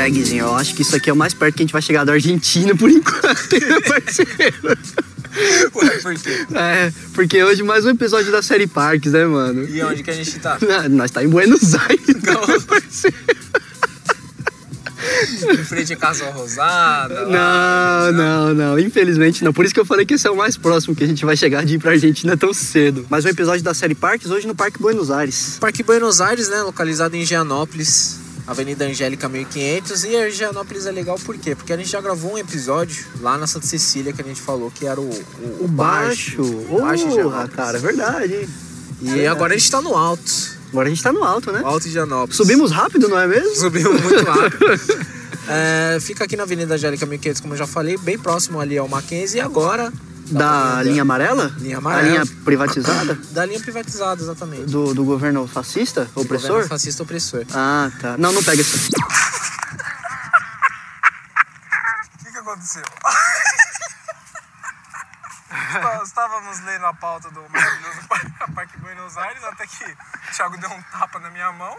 Guizinho, eu acho que isso aqui é o mais perto que a gente vai chegar da Argentina por enquanto, meu parceiro. Ué, por quê? Porque hoje mais um episódio da série Parques, né, mano? E onde que a gente tá? Nós tá em Buenos Aires, meu parceiro. Em frente a Casa Rosada? Não. Infelizmente não. Por isso que eu falei que esse é o mais próximo que a gente vai chegar de ir pra Argentina tão cedo. Mais um episódio da série Parques, hoje no Parque Buenos Aires. Parque Buenos Aires, né? Localizado em Higienópolis. Avenida Angélica 1500. E a Higienópolis é legal por quê? Porque a gente já gravou um episódio lá na Santa Cecília que a gente falou que era o baixo. Porra, cara, é verdade, hein? E agora a gente tá no alto. Agora a gente tá no alto, né? Alto de Higienópolis. Subimos rápido, não é mesmo? Subimos muito rápido. Fica aqui na Avenida Angélica 1500, como eu já falei, bem próximo ali ao Mackenzie. E agora... Da linha amarela? Linha amarela. A linha privatizada? Da linha privatizada, exatamente. Do governo fascista? Opressor? Governo fascista opressor. Ah, tá. Não pega isso. O que aconteceu? Estávamos lendo a pauta do maravilhoso Parque Buenos Aires, até que o Thiago deu um tapa na minha mão.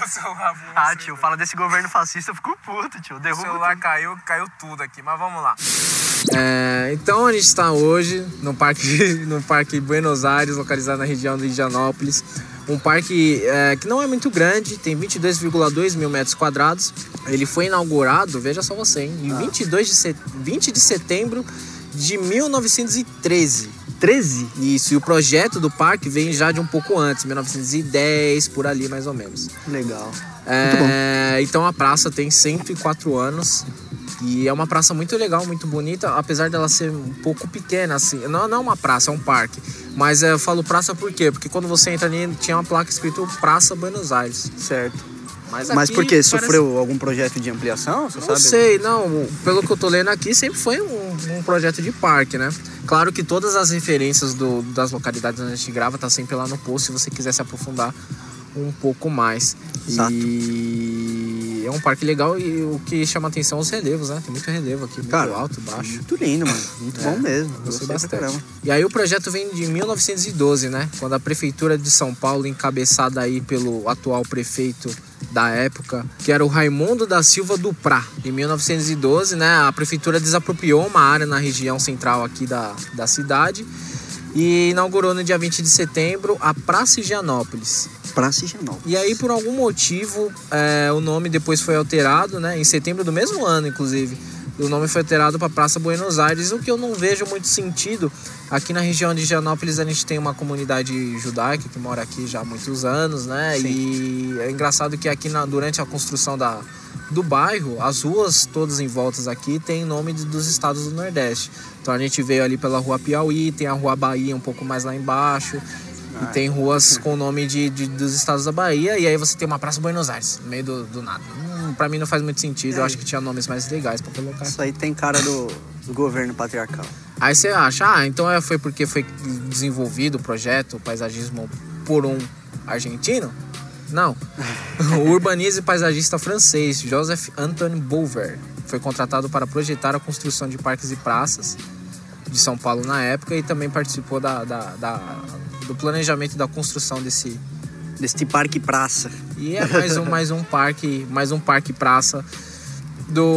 O celular voou. Tio, fala desse governo fascista, eu fico puto, tio. O celular caiu tudo aqui, mas vamos lá. Então a gente está hoje no Parque Buenos Aires, localizado na região de Higienópolis. Um parque que não é muito grande, tem 22,2 mil metros quadrados. Ele foi inaugurado, veja só você, hein, em 20 de setembro de 1913. 13? Isso, e o projeto do parque vem já de um pouco antes, 1910, por ali mais ou menos. Legal. Muito bom. Então a praça tem 104 anos e é uma praça muito legal, muito bonita, apesar dela ser um pouco pequena, assim. Não é uma praça, é um parque. Mas eu falo praça por quê? Porque quando você entra ali, tinha uma placa escrito Praça Buenos Aires. Certo. Mas por quê? Sofreu algum projeto de ampliação? Você não sabe? sei, não. Pelo que eu tô lendo aqui, sempre foi um projeto de parque, né? Claro que todas as referências das localidades onde a gente grava tá sempre lá no post, se você quiser se aprofundar um pouco mais. Exato. E é um parque legal e o que chama atenção é os relevos, né? Tem muito relevo aqui, muito alto, baixo. Muito lindo, mano. Muito bom mesmo. Gostei bastante. E aí o projeto vem de 1912, né? Quando a Prefeitura de São Paulo, encabeçada aí pelo atual prefeito da época, que era o Raimundo da Silva Duprá. Em 1912, né, a prefeitura desapropriou uma área na região central aqui da cidade e inaugurou no dia 20 de setembro a Praça Higienópolis. Praça Higienópolis. E aí, por algum motivo, o nome depois foi alterado, né, em setembro do mesmo ano, inclusive. O nome foi alterado para Praça Buenos Aires, o que eu não vejo muito sentido. Aqui na região de Higienópolis a gente tem uma comunidade judaica que mora aqui já há muitos anos, né? Sim. E é engraçado que aqui durante a construção do bairro, as ruas todas em voltas aqui tem nome dos estados do Nordeste. Então a gente veio ali pela Rua Piauí, tem a Rua Bahia um pouco mais lá embaixo. E tem ruas com o nome dos estados da Bahia. E aí você tem uma Praça Buenos Aires, no meio do nada. Pra mim não faz muito sentido. Eu acho que tinha nomes mais legais pra colocar. Isso aí tem cara do governo patriarcal. Aí você acha, então foi porque foi desenvolvido o projeto, o paisagismo por um argentino? Não. O urbanista e paisagista francês Joseph Antoine Bouver foi contratado para projetar a construção de parques e praças de São Paulo na época e também participou do planejamento da construção desse parque praça. E é mais um parque praça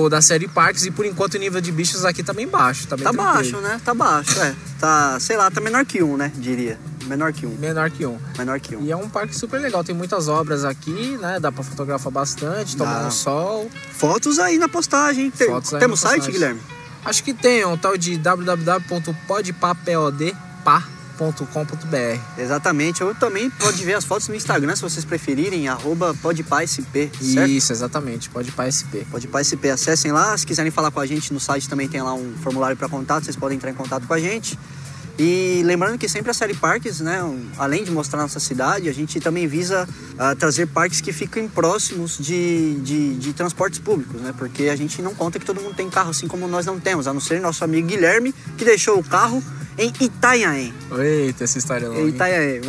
da série Parques. E por enquanto o nível de bichos aqui tá bem baixo. Tá baixo, né? Tá baixo, Tá, sei lá, tá menor que um, né? Diria. Menor que um. E é um parque super legal. Tem muitas obras aqui, né? Dá pra fotografar bastante, tomar um sol. Fotos aí na postagem. Temos site, Guilherme? Acho que tem, um tal de www.podpah.com.br. Exatamente, ou também pode ver as fotos no Instagram, se vocês preferirem, @podpahsp, certo? Isso, exatamente, podpahsp. Podpahsp, acessem lá, se quiserem falar com a gente no site também tem lá um formulário para contato, vocês podem entrar em contato com a gente. E lembrando que sempre a série Parques, né, além de mostrar nossa cidade, a gente também visa trazer parques que fiquem próximos de transportes públicos, né? Porque a gente não conta que todo mundo tem carro, assim como nós não temos, a não ser nosso amigo Guilherme, que deixou o carro em Itanhaém. Eita, essa história é longa. Itanhaém,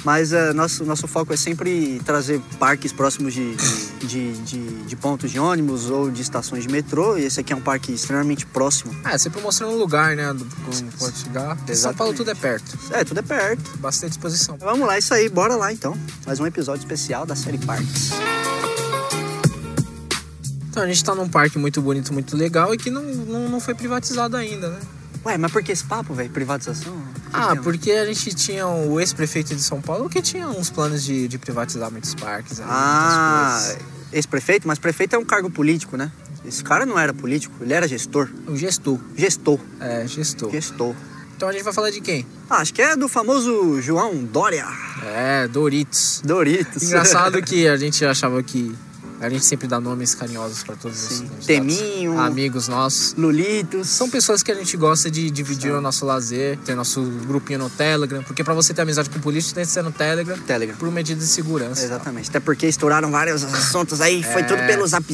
mas nosso foco é sempre trazer parques próximos de pontos de ônibus ou de estações de metrô. E esse aqui é um parque extremamente próximo. Sempre mostrando o lugar, né? Como pode chegar. Em São Paulo tudo é perto. Tudo é perto. Bastante disposição. Vamos lá, isso aí. Bora lá, então. Mais um episódio especial da série Parques. Então, a gente tá num parque muito bonito, muito legal e que não foi privatizado ainda, né? Ué, mas por que esse papo, velho? Privatização? Porque a gente tinha o ex-prefeito de São Paulo que tinha uns planos de privatizar muitos parques. Ex-prefeito? Mas prefeito é um cargo político, né? Esse cara não era político, ele era gestor. Um gestor. Gestor. Gestor. Então a gente vai falar de quem? Acho que é do famoso João Dória. Doritos. Engraçado que a gente achava que... A gente sempre dá nomes carinhosos para todos os Teminho, amigos nossos. Lulitos. São pessoas que a gente gosta de dividir o nosso lazer, ter nosso grupinho no Telegram. Porque para você ter amizade com político, tem que ser no Telegram. Por medida de segurança. Exatamente. Até porque estouraram vários assuntos aí, foi tudo pelo Zap.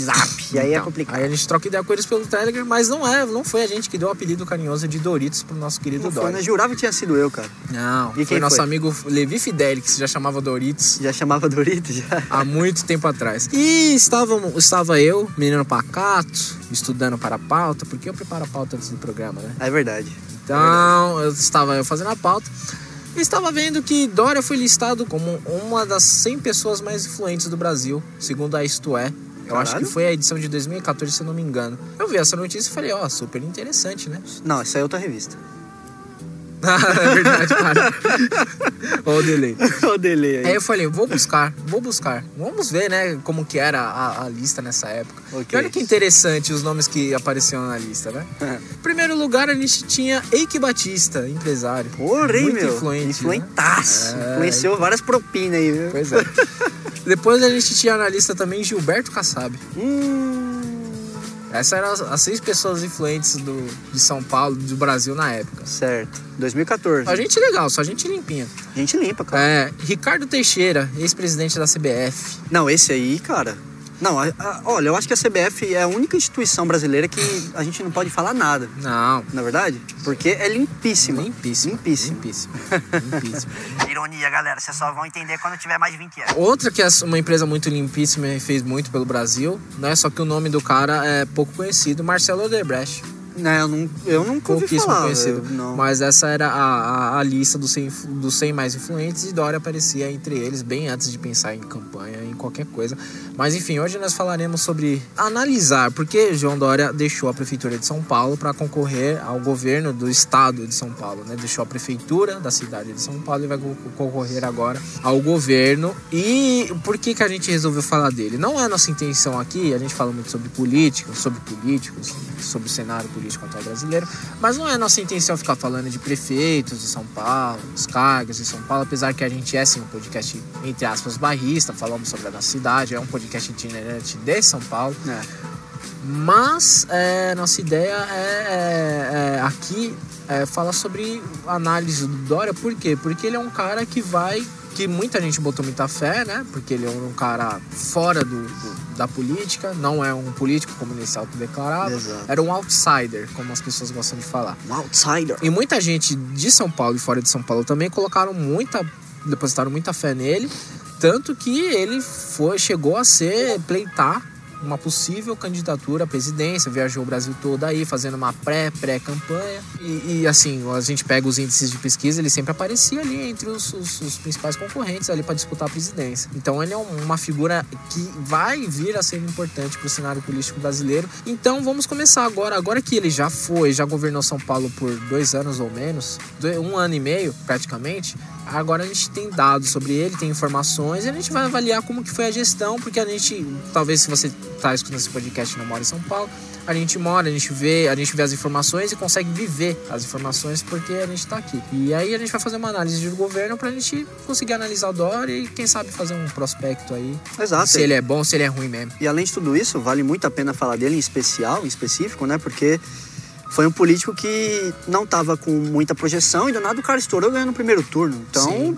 E aí é complicado. Aí a gente troca ideia com eles pelo Telegram, mas não foi a gente que deu o apelido carinhoso de Doritos pro nosso querido Dória. Eu jurava que tinha sido eu, cara. Não, e foi nosso amigo Levi Fidelix, que já chamava Doritos. Já chamava Doritos? Já. Há muito tempo atrás. E estava eu, menino pacato, estudando para a pauta, porque eu preparo a pauta antes do programa, né? É verdade. Então, eu fazendo a pauta e estava vendo que Dória foi listado como uma das 100 pessoas mais influentes do Brasil, segundo a Isto É. Eu acho que foi a edição de 2014, se eu não me engano. Eu vi essa notícia e falei, super interessante, né? Não, isso aí é outra revista. É verdade, cara. Olha o delay. Olha o delay aí. Aí eu falei, vou buscar. Vamos ver, né, como que era a lista nessa época. Okay. E olha que interessante os nomes que apareciam na lista, né? Em primeiro lugar, a gente tinha Eike Batista, empresário. Muito influente. Influentaço. Né? Influenciou várias propinas aí, viu? Pois é. Depois a gente tinha na lista também Gilberto Kassab. Essas eram as 6 pessoas influentes de São Paulo, do Brasil na época. Certo. 2014. A gente legal, só gente limpinha. Gente limpa, cara. Ricardo Teixeira, ex-presidente da CBF. Não, esse aí, cara... Não, olha, eu acho que a CBF é a única instituição brasileira que a gente não pode falar nada. Não. Na verdade? Porque é limpíssima. Limpíssimo. Ironia, galera. Vocês só vão entender quando tiver mais de 20 anos. Outra que é uma empresa muito limpíssima e fez muito pelo Brasil, né? Só que o nome do cara é pouco conhecido, Marcelo Odebrecht. Eu nunca ouvi falar. Conhecido. Mas essa era a lista dos 100 mais influentes e Dória aparecia entre eles bem antes de pensar em campanha, em qualquer coisa. Mas enfim, hoje nós falaremos sobre analisar porque João Dória deixou a prefeitura de São Paulo para concorrer ao governo do estado de São Paulo, né? Deixou a prefeitura da cidade de São Paulo e vai concorrer agora ao governo. E por que a gente resolveu falar dele? Não é nossa intenção aqui, a gente fala muito sobre política, sobre políticos, sobre o cenário político atual brasileiro, mas não é nossa intenção ficar falando de prefeitos de São Paulo, dos cargos de São Paulo, apesar que a gente é sim um podcast, entre aspas, bairrista, falamos sobre a nossa cidade, é um podcast itinerante de São Paulo, mas nossa ideia aqui falar sobre a análise do Dória. Por quê? Porque ele é um cara que muita gente botou muita fé, né? Porque ele é um cara fora da política, não é um político como ele se autodeclarava. Exato. Era um outsider, como as pessoas gostam de falar. Um outsider. E muita gente de São Paulo e fora de São Paulo também depositaram muita fé nele, tanto que ele chegou a pleitar uma possível candidatura à presidência, viajou o Brasil todo aí, fazendo uma pré-campanha. E assim, a gente pega os índices de pesquisa, ele sempre aparecia ali entre os principais concorrentes ali para disputar a presidência. Então ele é uma figura que vai vir a ser importante para o cenário político brasileiro. Então vamos começar agora que ele já governou São Paulo por 2 anos ou menos, 1 ano e meio praticamente. Agora a gente tem dados sobre ele, tem informações, e a gente vai avaliar como que foi a gestão, porque a gente, talvez se você está escutando esse podcast e não mora em São Paulo, a gente vê as informações e consegue viver as informações porque a gente está aqui. E aí a gente vai fazer uma análise do governo para a gente conseguir analisar o Dória e quem sabe fazer um prospecto aí. Exato. Se ele é bom, se ele é ruim mesmo. E além de tudo isso, vale muito a pena falar dele em específico, né? Porque foi um político que não estava com muita projeção e do nada o cara estourou ganhando no primeiro turno. Então, sim,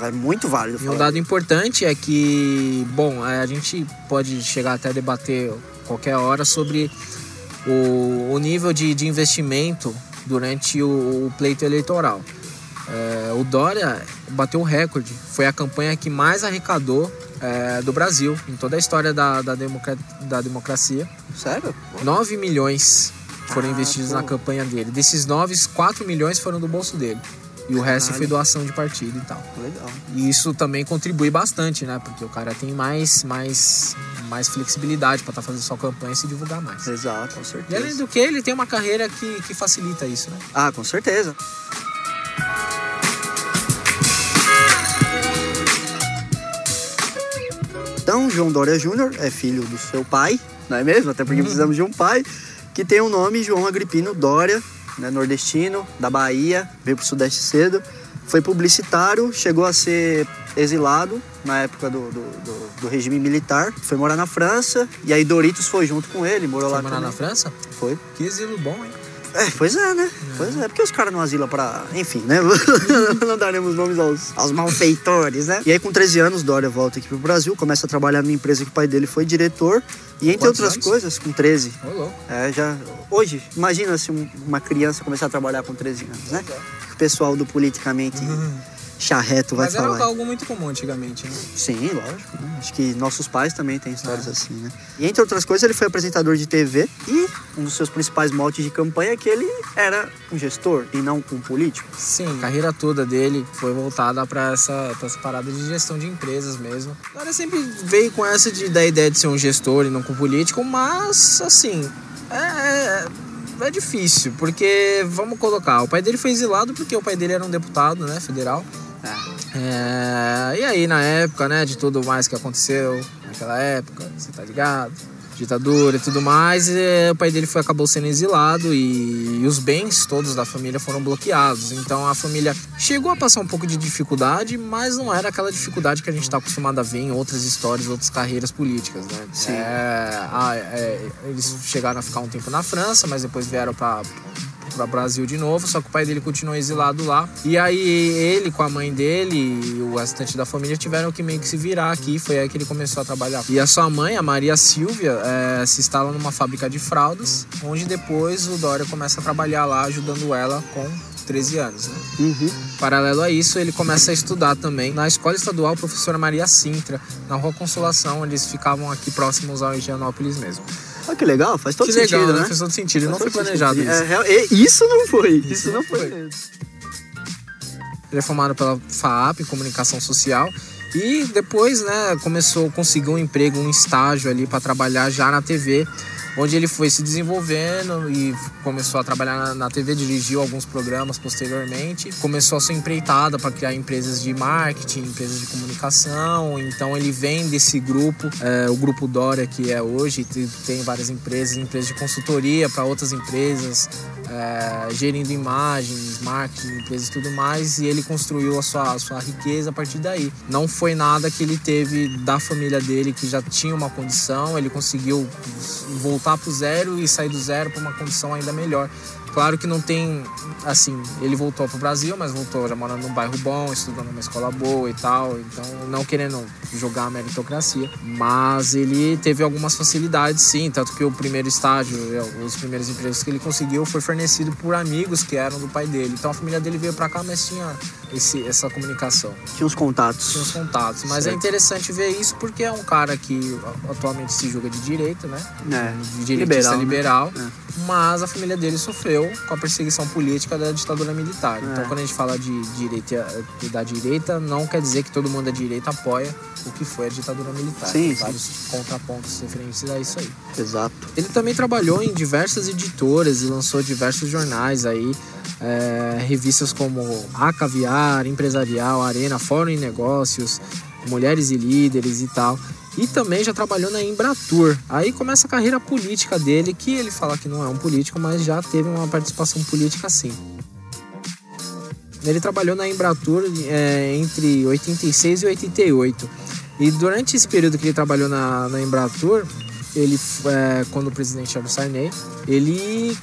é muito válido falar. E um dado importante é que, bom, a gente pode chegar até a debater qualquer hora sobre o nível de investimento durante o pleito eleitoral. O Dória bateu o recorde, foi a campanha que mais arrecadou do Brasil, em toda a história da democracia. Sério? 9 milhões foram investidos na campanha dele. Desses 9, 4 milhões foram do bolso dele. E o resto foi doação de partido e tal. Legal. E isso também contribui bastante, né? Porque o cara tem mais flexibilidade para estar fazendo sua campanha e se divulgar mais. Exato, com certeza. E além do que, ele tem uma carreira que facilita isso, né? Ah, com certeza. Então, João Dória Júnior é filho do seu pai, não é mesmo? Até porque precisamos de um pai, que tem o nome João Agripino Dória, né, nordestino, da Bahia, veio pro Sudeste cedo, foi publicitário, chegou a ser exilado na época do regime militar, foi morar na França, e aí Doritos foi junto com ele, morou lá também. Foi morar na França? Foi. Que exílio bom, hein? Pois é, né? Pois é, porque os caras não asilam pra... Enfim, né? Não daremos nomes aos malfeitores, né? E aí, com 13 anos, Dória volta aqui pro Brasil, começa a trabalhar numa empresa que o pai dele foi diretor. E entre outras coisas, com 13. Olô. Já... Hoje, imagina se uma criança começar a trabalhar com 13 anos, né? O pessoal do politicamente... charreto vai falar. Mas era algo muito comum antigamente, né? Sim, lógico. Né? Acho que nossos pais também têm histórias assim, né? E entre outras coisas, ele foi apresentador de TV e um dos seus principais motes de campanha é que ele era um gestor e não um político. Sim, a carreira toda dele foi voltada para essa parada de gestão de empresas mesmo. O cara sempre veio com essa da ideia de ser um gestor e não com político, mas, assim, é difícil, porque, vamos colocar, o pai dele foi exilado porque o pai dele era um deputado, né, federal. E aí, na época, né, de tudo mais que aconteceu naquela época, você tá ligado? Ditadura e tudo mais, o pai dele acabou sendo exilado e os bens todos da família foram bloqueados. Então a família chegou a passar um pouco de dificuldade, mas não era aquela dificuldade que a gente está acostumado a ver em outras histórias, outras carreiras políticas, né? Sim. Eles chegaram a ficar um tempo na França, mas depois vieram para Brasil de novo, só que o pai dele continuou exilado lá. E aí ele com a mãe dele e o restante da família tiveram que meio que se virar aqui. Foi aí que ele começou a trabalhar. E a sua mãe, a Maria Silvia, se instala numa fábrica de fraldas, onde depois o Dória começa a trabalhar lá, ajudando ela com 13 anos, né? Paralelo a isso, ele começa a estudar também na Escola Estadual Professora Maria Sintra, na Rua Consolação, onde eles ficavam aqui próximos ao Higienópolis mesmo. Ah, que legal, faz todo sentido, legal, né? Faz todo sentido, não foi planejado isso. Isso não foi, isso não foi. Ele é formado pela FAAP, Comunicação Social, e depois, né, conseguiu um emprego, um estágio ali para trabalhar já na TV, onde ele foi se desenvolvendo e começou a trabalhar na TV, dirigiu alguns programas posteriormente, começou a sua empreitada para criar empresas de marketing, empresas de comunicação. Então ele vem desse grupo, o Grupo Dória, que é hoje, tem várias empresas de consultoria para outras empresas, gerindo imagens, marketing, empresas e tudo mais, e ele construiu a sua riqueza a partir daí. Não foi nada que ele teve da família dele, que já tinha uma condição, ele conseguiu voltar pro zero e sair do zero para uma condição ainda melhor. Claro que não tem, assim, ele voltou pro Brasil, mas voltou já morando num bairro bom, estudando numa escola boa e tal, então não querendo jogar a meritocracia, mas ele teve algumas facilidades sim, tanto que o primeiro estágio, os primeiros empregos que ele conseguiu foi fornecido por amigos que eram do pai dele, então a família dele veio pra cá, mas tinha essa comunicação. Tinha os contatos, mas certo. É interessante ver isso porque é um cara que atualmente se julga de direita, né? De direitista liberal, né? Mas a família dele sofreu com a perseguição política da ditadura militar. Então, quando a gente fala de direita e da direita, não quer dizer que todo mundo da direita apoia o que foi a ditadura militar. Tem vários contrapontos referentes a isso aí. Exato. Ele também trabalhou em diversas editoras e lançou diversos jornais aí, revistas como A Caviar, Empresarial, Arena, Fórum em Negócios, Mulheres e Líderes e tal. E também já trabalhou na Embratur. Aí começa a carreira política dele, que ele fala que não é um político, mas já teve uma participação política sim. Ele trabalhou na Embratur entre 86 e 88. E durante esse período que ele trabalhou na Embratur, ele, quando o presidente era o Sarney, ele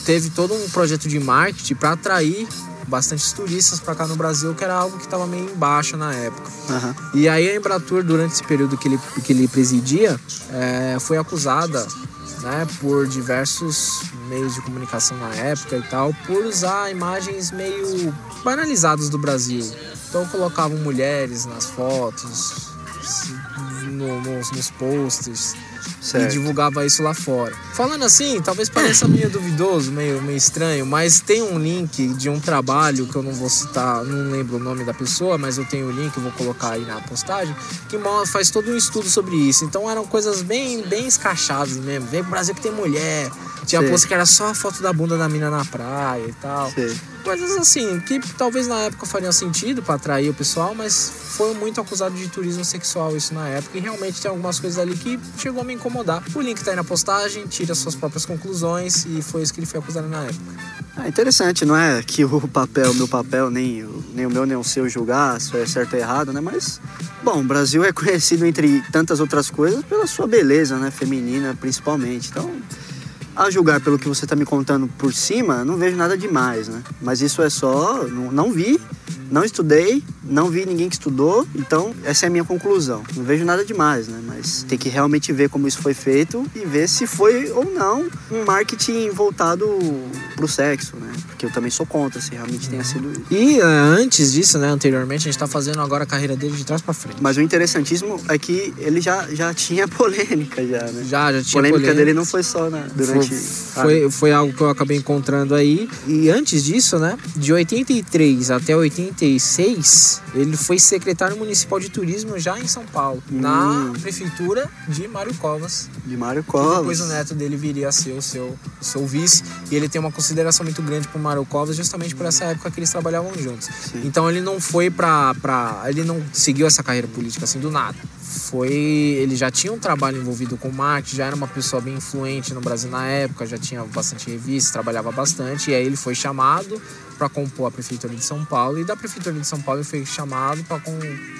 teve todo um projeto de marketing para atrair bastante turistas para cá no Brasil, que era algo que estava meio em baixa na época. Uhum. E aí a Embratur, durante esse período que ele presidia, foi acusada, né, por diversos meios de comunicação na época e tal, por usar imagens meio banalizadas do Brasil. Então colocavam mulheres nas fotos, nos posters, certo, e divulgava isso lá fora. Falando assim, talvez pareça meio duvidoso, meio estranho, mas tem um link de um trabalho que eu não vou citar, não lembro o nome da pessoa, mas eu tenho o link, eu vou colocar aí na postagem, que faz todo um estudo sobre isso. Então eram coisas bem escrachadas mesmo. Vem pro Brasil que tem mulher, tinha posto que era só a foto da bunda da mina na praia e tal. Sim. Coisas assim, que talvez na época fariam sentido para atrair o pessoal, mas foi muito acusado de turismo sexual isso na época, e realmente tem algumas coisas ali que chegou a me incomodar. O link tá aí na postagem, tira suas próprias conclusões, e foi isso que ele foi acusado na época. Interessante, não é que o meu papel, nem o meu nem o seu julgar se é certo ou errado, né? Mas, bom, o Brasil é conhecido, entre tantas outras coisas, pela sua beleza, né? Feminina, principalmente. Então, a julgar pelo que você está me contando por cima, não vejo nada demais, né? Mas isso é só... Não vi, não estudei, não vi ninguém que estudou, então essa é a minha conclusão. Não vejo nada demais, né? Mas tem que realmente ver como isso foi feito e ver se foi ou não um marketing voltado pro sexo, né? Porque eu também sou contra, se realmente tenha sido isso. E antes disso, né, anteriormente, a gente tá fazendo agora a carreira dele de trás pra frente. Mas o interessantíssimo é que ele já tinha polêmica, já, né? Já tinha polêmica dele não foi só durante... Foi algo que eu acabei encontrando aí. E antes disso, né, de 83 até 86, ele foi secretário municipal de turismo já em São Paulo, na prefeitura de Mário Covas. De Mário Covas. Depois o neto dele viria a ser o seu vice. E ele tem uma consideração muito grande por Mário Covas, justamente por essa época que eles trabalhavam juntos. Sim. Então ele não foi ele não seguiu essa carreira política assim do nada. Ele já tinha um trabalho envolvido com marketing, já era uma pessoa bem influente no Brasil na época, já tinha bastante revistas, trabalhava bastante, e aí ele foi chamado para compor a Prefeitura de São Paulo, e da Prefeitura de São Paulo ele foi chamado para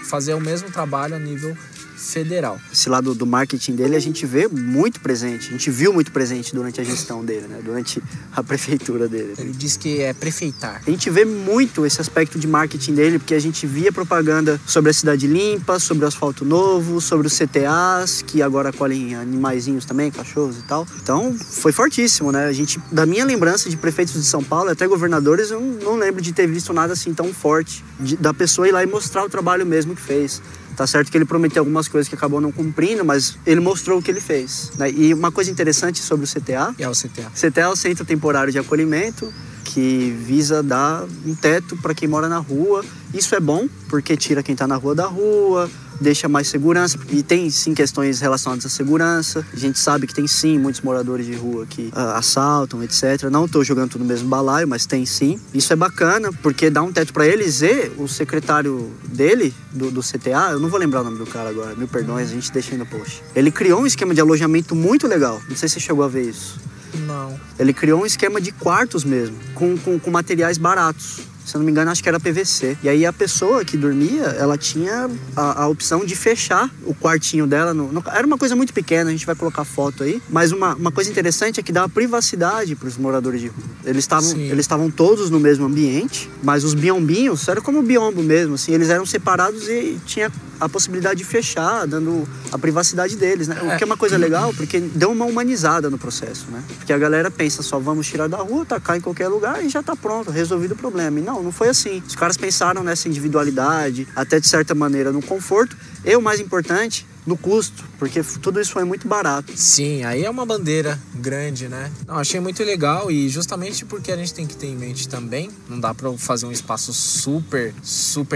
fazer o mesmo trabalho a nível federal. Esse lado do marketing dele a gente vê muito presente, a gente viu muito presente durante a gestão dele, né? Durante a prefeitura dele. Ele diz que é prefeitar. A gente vê muito esse aspecto de marketing dele, porque a gente via propaganda sobre a cidade limpa, sobre o asfalto novo, sobre os CTAs, que agora acolhem animaizinhos também, cachorros e tal. Então, foi fortíssimo, né? Da minha lembrança de prefeitos de São Paulo, até governadores, eu não lembro de ter visto nada assim tão forte, da pessoa ir lá e mostrar o trabalho mesmo que fez. Tá certo que ele prometeu algumas coisas que acabou não cumprindo, mas ele mostrou o que ele fez, né? E uma coisa interessante sobre o CTA... É o CTA. CTA é o Centro Temporário de Acolhimento, que visa dar um teto para quem mora na rua. Isso é bom, porque tira quem está na rua da rua, deixa mais segurança. E tem, sim, questões relacionadas à segurança. A gente sabe que tem, sim, muitos moradores de rua que assaltam, etc. Não estou jogando tudo no mesmo balaio, mas tem, sim. Isso é bacana, porque dá um teto para eles. E o secretário dele, do CTA, eu não vou lembrar o nome do cara agora, mil perdões, a gente deixa aí no post. Ele criou um esquema de alojamento muito legal. Não sei se você chegou a ver isso. Não. Ele criou um esquema de quartos mesmo, com materiais baratos. Se eu não me engano, acho que era PVC. E aí a pessoa que dormia, ela tinha a opção de fechar o quartinho dela. Era uma coisa muito pequena, a gente vai colocar foto aí. Mas uma coisa interessante é que dava privacidade para os moradores de rua. Eles estavam todos no mesmo ambiente, mas os biombinhos, era como o biombo mesmo, assim, eles eram separados e tinha a possibilidade de fechar, dando a privacidade deles, né? O que é uma coisa legal, porque deu uma humanizada no processo, né? Porque a galera pensa só, vamos tirar da rua, tacar em qualquer lugar e já tá pronto, resolvido o problema. E não foi assim. Os caras pensaram nessa individualidade, até de certa maneira no conforto, e o mais importante, no custo, porque tudo isso foi muito barato. Sim, aí é uma bandeira grande, né? Não, achei muito legal, e justamente porque a gente tem que ter em mente também, não dá pra fazer um espaço super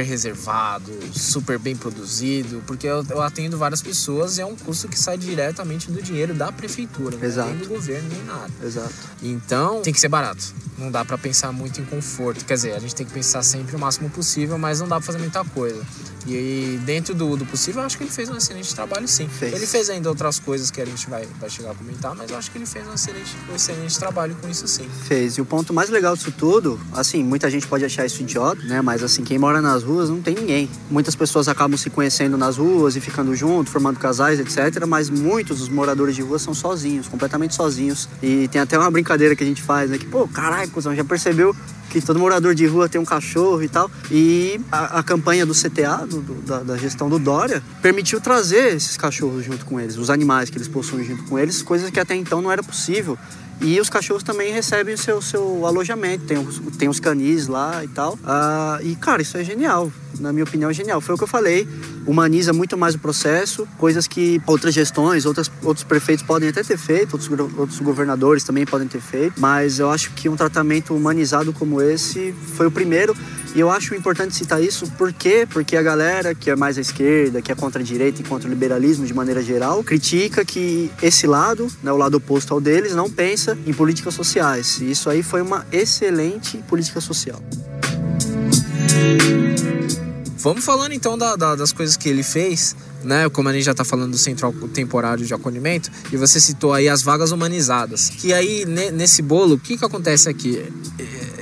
reservado, super bem produzido, porque eu atendo várias pessoas e é um custo que sai diretamente do dinheiro da prefeitura, né? Nem do governo, nem nada. Exato. Então, tem que ser barato. Não dá para pensar muito em conforto. Quer dizer, a gente tem que pensar sempre o máximo possível, mas não dá para fazer muita coisa. E aí, dentro do possível, eu acho que ele fez um excelente trabalho, sim. Ele fez ainda outras coisas que a gente vai chegar a comentar, mas eu acho que ele fez um excelente trabalho com isso, sim. Fez. E o ponto mais legal disso tudo, assim, muita gente pode achar isso idiota, né? Mas assim, quem mora nas ruas não tem ninguém. Muitas pessoas acabam se conhecendo nas ruas e ficando junto, formando casais, etc. Mas muitos dos moradores de rua são sozinhos, completamente sozinhos. E tem até uma brincadeira que a gente faz, né? Que, pô, caralho, cuzão, já percebeu que todo morador de rua tem um cachorro e tal. E a campanha do CTA, da gestão do Dória, permitiu trazer esses cachorros junto com eles, os animais que eles possuem junto com eles, coisas que até então não era possível. E os cachorros também recebem o seu alojamento, tem os canis lá e tal. E, cara, isso é genial. Na minha opinião, é genial. Foi o que eu falei. Humaniza muito mais o processo. Coisas que outras gestões, outros prefeitos podem até ter feito. Outros governadores também podem ter feito. Mas eu acho que um tratamento humanizado como esse foi o primeiro. E eu acho importante citar isso. Por quê? Porque a galera que é mais à esquerda, que é contra a direita e contra o liberalismo de maneira geral, critica que esse lado, né, o lado oposto ao deles, não pensa em políticas sociais. E isso aí foi uma excelente política social. Vamos falando então das coisas que ele fez, né? Como a gente já está falando do Centro Temporário de Acolhimento, e você citou aí as vagas humanizadas. Que aí, nesse bolo, o que acontece aqui?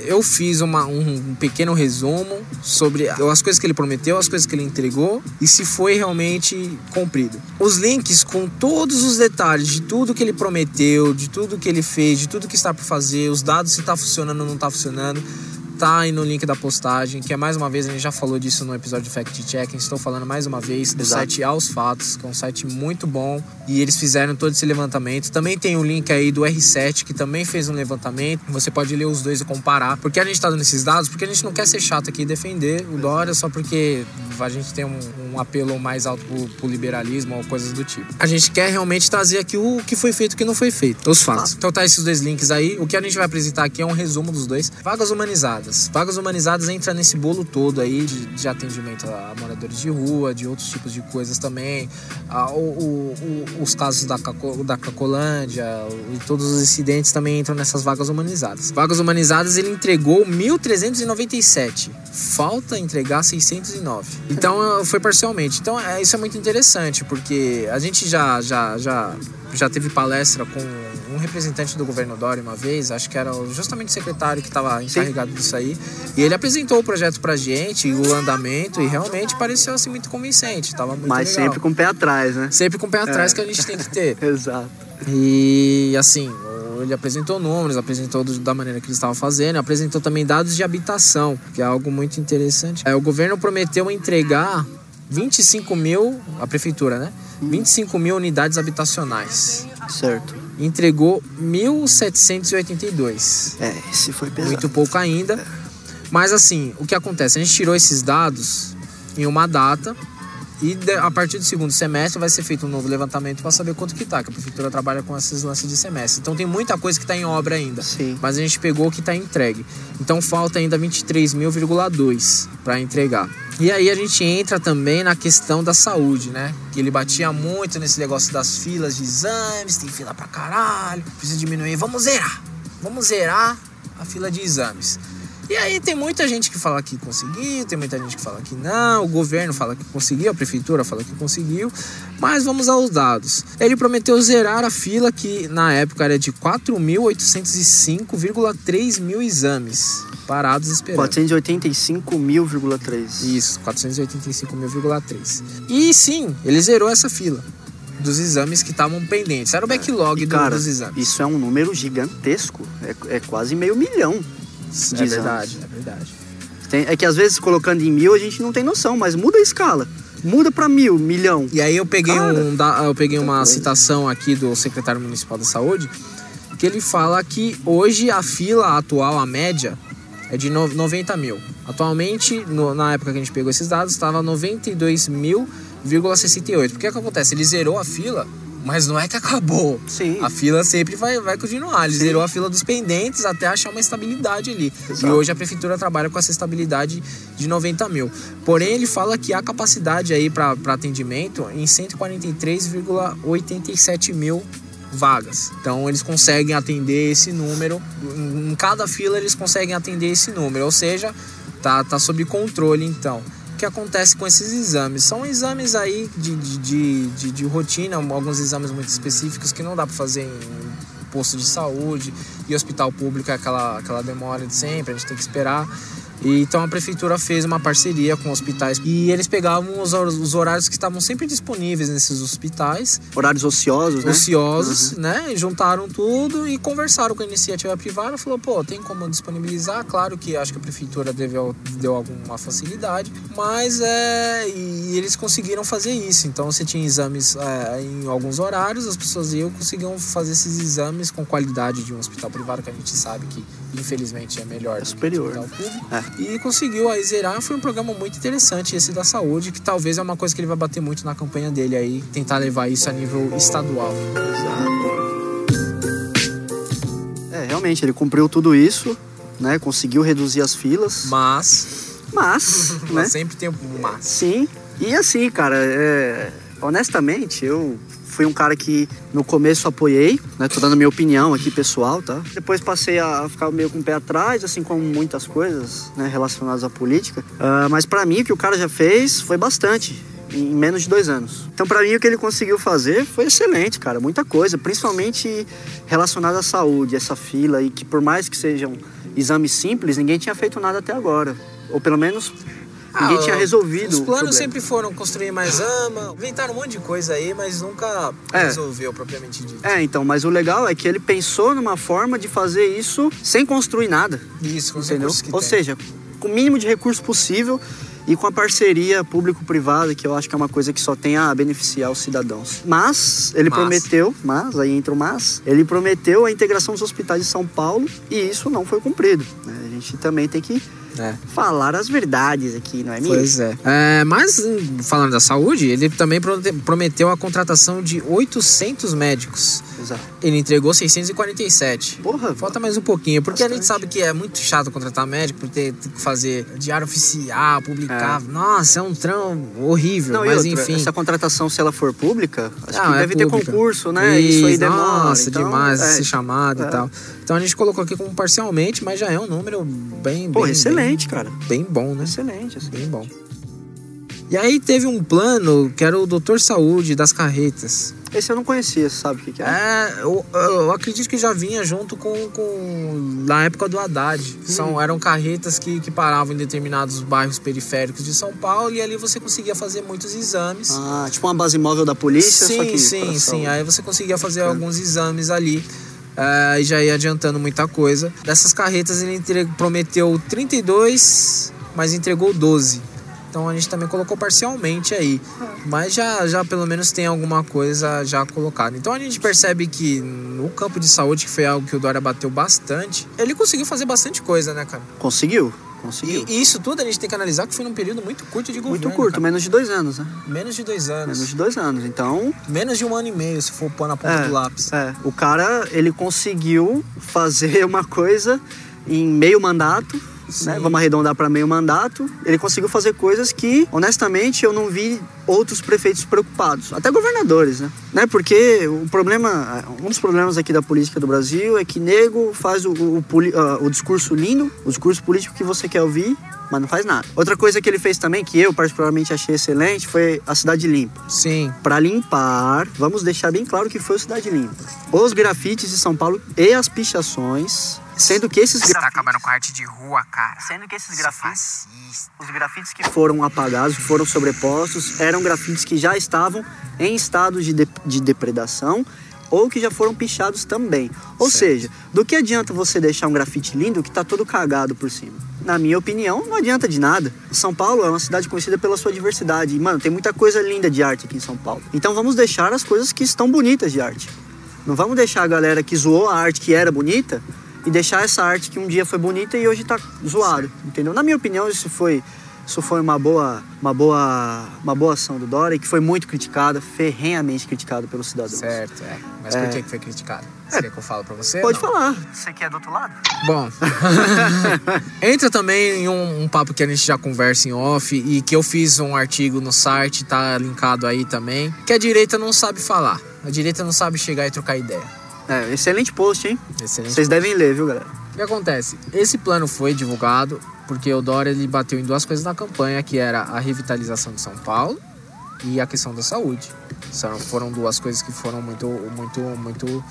Eu fiz um pequeno resumo sobre as coisas que ele prometeu, as coisas que ele entregou e se foi realmente cumprido. Os links com todos os detalhes de tudo que ele prometeu, de tudo que ele fez, de tudo que está por fazer, os dados se está funcionando ou não está funcionando, tá aí no link da postagem, que é mais uma vez, a gente já falou disso no episódio de Fact Checking, estou falando mais uma vez do site Aos Fatos, que é um site muito bom, e eles fizeram todo esse levantamento. Também tem o link aí do R7, que também fez um levantamento, você pode ler os dois e comparar. Por que a gente tá dando esses dados? Porque a gente não quer ser chato aqui e defender o Dória só porque a gente tem um apelo mais alto pro liberalismo ou coisas do tipo. A gente quer realmente trazer aqui o que foi feito e o que não foi feito, os fatos. Então tá esses dois links aí, o que a gente vai apresentar aqui é um resumo dos dois. Vagas humanizadas. Vagas humanizadas entra nesse bolo todo aí de atendimento a moradores de rua, de outros tipos de coisas também, os casos da Cracolândia e todos os incidentes também entram nessas vagas humanizadas. Vagas humanizadas ele entregou 1.397, falta entregar 609. Então foi parcialmente. Então isso é muito interessante, porque a gente já teve palestra com um representante do governo Dória uma vez, acho que era justamente o secretário que estava encarregado disso aí, e ele apresentou o projeto pra gente, o andamento, e realmente pareceu assim muito convincente, tava muito Mas legal. Sempre com o pé atrás, né? Sempre com o pé atrás que a gente tem que ter. Exato. E assim, ele apresentou números, apresentou da maneira que ele estava fazendo, apresentou também dados de habitação, que é algo muito interessante. O governo prometeu entregar 25 mil, a prefeitura, né? 25 mil unidades habitacionais. Certo. Entregou 1.782. Esse foi pesado. Muito pouco ainda. Mas assim, o que acontece? A gente tirou esses dados em uma data e a partir do segundo semestre vai ser feito um novo levantamento para saber quanto que tá, que a prefeitura trabalha com esses lances de semestre. Então tem muita coisa que está em obra ainda. Sim. Mas a gente pegou o que está entregue. Então falta ainda 23.000,2 para entregar. E aí a gente entra também na questão da saúde, né? Que ele batia muito nesse negócio das filas de exames, tem fila pra caralho, precisa diminuir, vamos zerar a fila de exames. E aí tem muita gente que fala que conseguiu, tem muita gente que fala que não, o governo fala que conseguiu, a prefeitura fala que conseguiu, mas vamos aos dados. Ele prometeu zerar a fila que na época era de 4.805,3 mil exames parados esperando. 485.000,3. Isso, 485.000,3. E sim, ele zerou essa fila dos exames que estavam pendentes. Era o backlog dos exames. Isso é um número gigantesco. É quase 500 mil. É verdade. É que às vezes colocando em 1.000 a gente não tem noção, mas muda a escala. Muda para 1.000, milhão. E aí eu peguei uma citação aqui do secretário municipal da saúde, que ele fala que hoje a fila atual, a média, é de 90 mil. Atualmente, na época que a gente pegou esses dados, estava 92.000,68. Porque o que acontece? Ele zerou a fila, mas não é que acabou. Sim. A fila sempre vai continuar. Ele zerou a fila dos pendentes até achar uma estabilidade ali. Exato. E hoje a prefeitura trabalha com essa estabilidade de 90 mil. Porém, ele fala que há capacidade aí para atendimento em 143,87 mil vagas. Então eles conseguem atender esse número. Em cada fila eles conseguem atender esse número. Ou seja, tá sob controle então. O que acontece com esses exames? São exames aí de rotina, alguns exames muito específicos que não dá para fazer em posto de saúde, e hospital público é aquela demora de sempre, a gente tem que esperar. E então a prefeitura fez uma parceria com hospitais e eles pegavam os horários que estavam sempre disponíveis nesses hospitais. Horários ociosos, né? Ociosos, né? E juntaram tudo e conversaram com a iniciativa privada. Falou, pô, tem como disponibilizar? Claro que acho que a prefeitura deu alguma facilidade, mas e eles conseguiram fazer isso. Então você tinha exames em alguns horários, as pessoas conseguiam fazer esses exames com qualidade de um hospital privado, que a gente sabe que infelizmente é melhor do superior, que o hospital público. E conseguiu aí zerar. Foi um programa muito interessante esse da saúde, que talvez é uma coisa que ele vai bater muito na campanha dele aí, tentar levar isso a nível estadual. Exato. Realmente, ele cumpriu tudo isso, né? Conseguiu reduzir as filas. Mas né? Sempre tem um mas. Sim. E assim, cara, honestamente, eu fui um cara que no começo apoiei, né? Tô dando a minha opinião aqui pessoal, tá? Depois passei a ficar meio com o pé atrás, assim como muitas coisas, né, relacionadas à política. Mas pra mim o que o cara já fez foi bastante, em menos de 2 anos. Então pra mim o que ele conseguiu fazer foi excelente, cara, muita coisa, principalmente relacionada à saúde, essa fila, e que por mais que sejam exames simples, ninguém tinha feito nada até agora. Ou pelo menos ninguém tinha resolvido. Os planos sempre foram construir mais inventaram um monte de coisa aí, mas nunca resolveu propriamente dito. Então, mas o legal é que ele pensou numa forma de fazer isso sem construir nada. Isso, com entendeu? Os Ou seja, com o mínimo de recurso possível e com a parceria público-privada, que eu acho que é uma coisa que só tem a beneficiar os cidadãos. Mas ele prometeu, aí entra o mas, ele prometeu a integração dos hospitais de São Paulo e isso não foi cumprido, né? A gente também tem que falar as verdades aqui, não é mesmo? Pois mas falando da saúde, ele também prometeu a contratação de 800 médicos. Exato. Ele entregou 647. Porra, falta mais um pouquinho, porque bastante. A gente sabe que é muito chato contratar médico, por ter que fazer diário oficial, publicar. Nossa, é um trão horrível, não, mas outra, enfim. Essa contratação, se ela for pública, acho que deve ter concurso, né? Isso aí demora. Nossa, então, demais ser chamado e tal. Então a gente colocou aqui como parcialmente, mas já é um número bem excelente, cara. Bem bom, né? Excelente, assim. Bem bom. E aí teve um plano que era o Doutor Saúde das carretas. Esse eu não conhecia, sabe o que é? Eu acredito que já vinha junto na época do Haddad. Eram carretas que paravam em determinados bairros periféricos de São Paulo e ali você conseguia fazer muitos exames. Tipo uma base móvel da polícia? Sim. Aí você conseguia fazer alguns exames ali. E já ia adiantando muita coisa. Dessas carretas ele prometeu 32, mas entregou 12. Então a gente também colocou parcialmente aí. Mas já pelo menos tem alguma coisa já colocada. Então a gente percebe que no campo de saúde, que foi algo que o Dória bateu bastante, ele conseguiu fazer bastante coisa, né, cara? Conseguiu. E isso tudo a gente tem que analisar que foi num período muito curto de governo. Muito curto, cara. menos de 2 anos, né? Menos de 2 anos. Menos de 2 anos, então... Menos de 1 ano e meio, se for pôr na ponta do lápis. O cara, ele conseguiu fazer uma coisa em meio mandato, né? Vamos arredondar para meio mandato. Ele conseguiu fazer coisas que, honestamente, eu não vi outros prefeitos preocupados, até governadores, né? Porque um dos problemas aqui da política do Brasil é que nego faz o discurso lindo, o discurso político que você quer ouvir, mas não faz nada. Outra coisa que ele fez também, que eu particularmente achei excelente, foi a Cidade Limpa. Sim. Para limpar, vamos deixar bem claro que foi a Cidade Limpa. Os grafites de São Paulo e as pichações, sendo que esses grafites... Você tá acabando com a arte de rua, cara. Sendo que esses grafites... Os grafites que foram apagados, que foram sobrepostos, eram grafites que já estavam em estado de depredação ou que já foram pichados também. Ou seja, do que adianta você deixar um grafite lindo que tá todo cagado por cima? Na minha opinião, não adianta de nada. São Paulo é uma cidade conhecida pela sua diversidade. E, mano, tem muita coisa linda de arte aqui em São Paulo. Então vamos deixar as coisas que estão bonitas de arte. Não vamos deixar a galera que zoou a arte que era bonita e deixar essa arte que um dia foi bonita e hoje tá zoado, entendeu? Na minha opinião, isso foi uma boa ação do Dória, que foi muito criticada, ferrenhamente criticada pelos cidadãos. Certo, Mas por que foi criticada? Você quer que eu fale pra você? Pode falar. Você quer do outro lado? Bom, entra também em um papo que a gente já conversa em off e que eu fiz um artigo no site, tá linkado aí também, que a direita não sabe falar. A direita não sabe chegar e trocar ideia. Excelente post, hein? Excelente. Vocês devem ler, viu, galera? O que acontece? Esse plano foi divulgado porque o Dória ele bateu em duas coisas na campanha, que era a revitalização de São Paulo e a questão da saúde. Foram duas coisas que foram muito